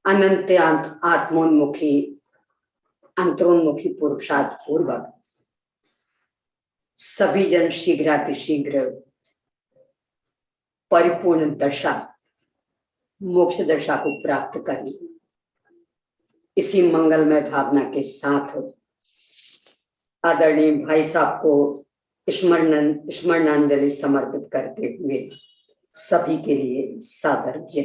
अनंत आत्मोन्मुखी अंतरोन्मुखी पुरुषार्थ पूर्वक सभी जन शीघ्रातिशीघ्र परिपूर्ण दशा मोक्ष दशा को प्राप्त करें। इसी मंगलमय भावना के साथ आदरणीय भाई साहब को स्मरणांजलि समर्पित करते हुए सभी के लिए सादर जय।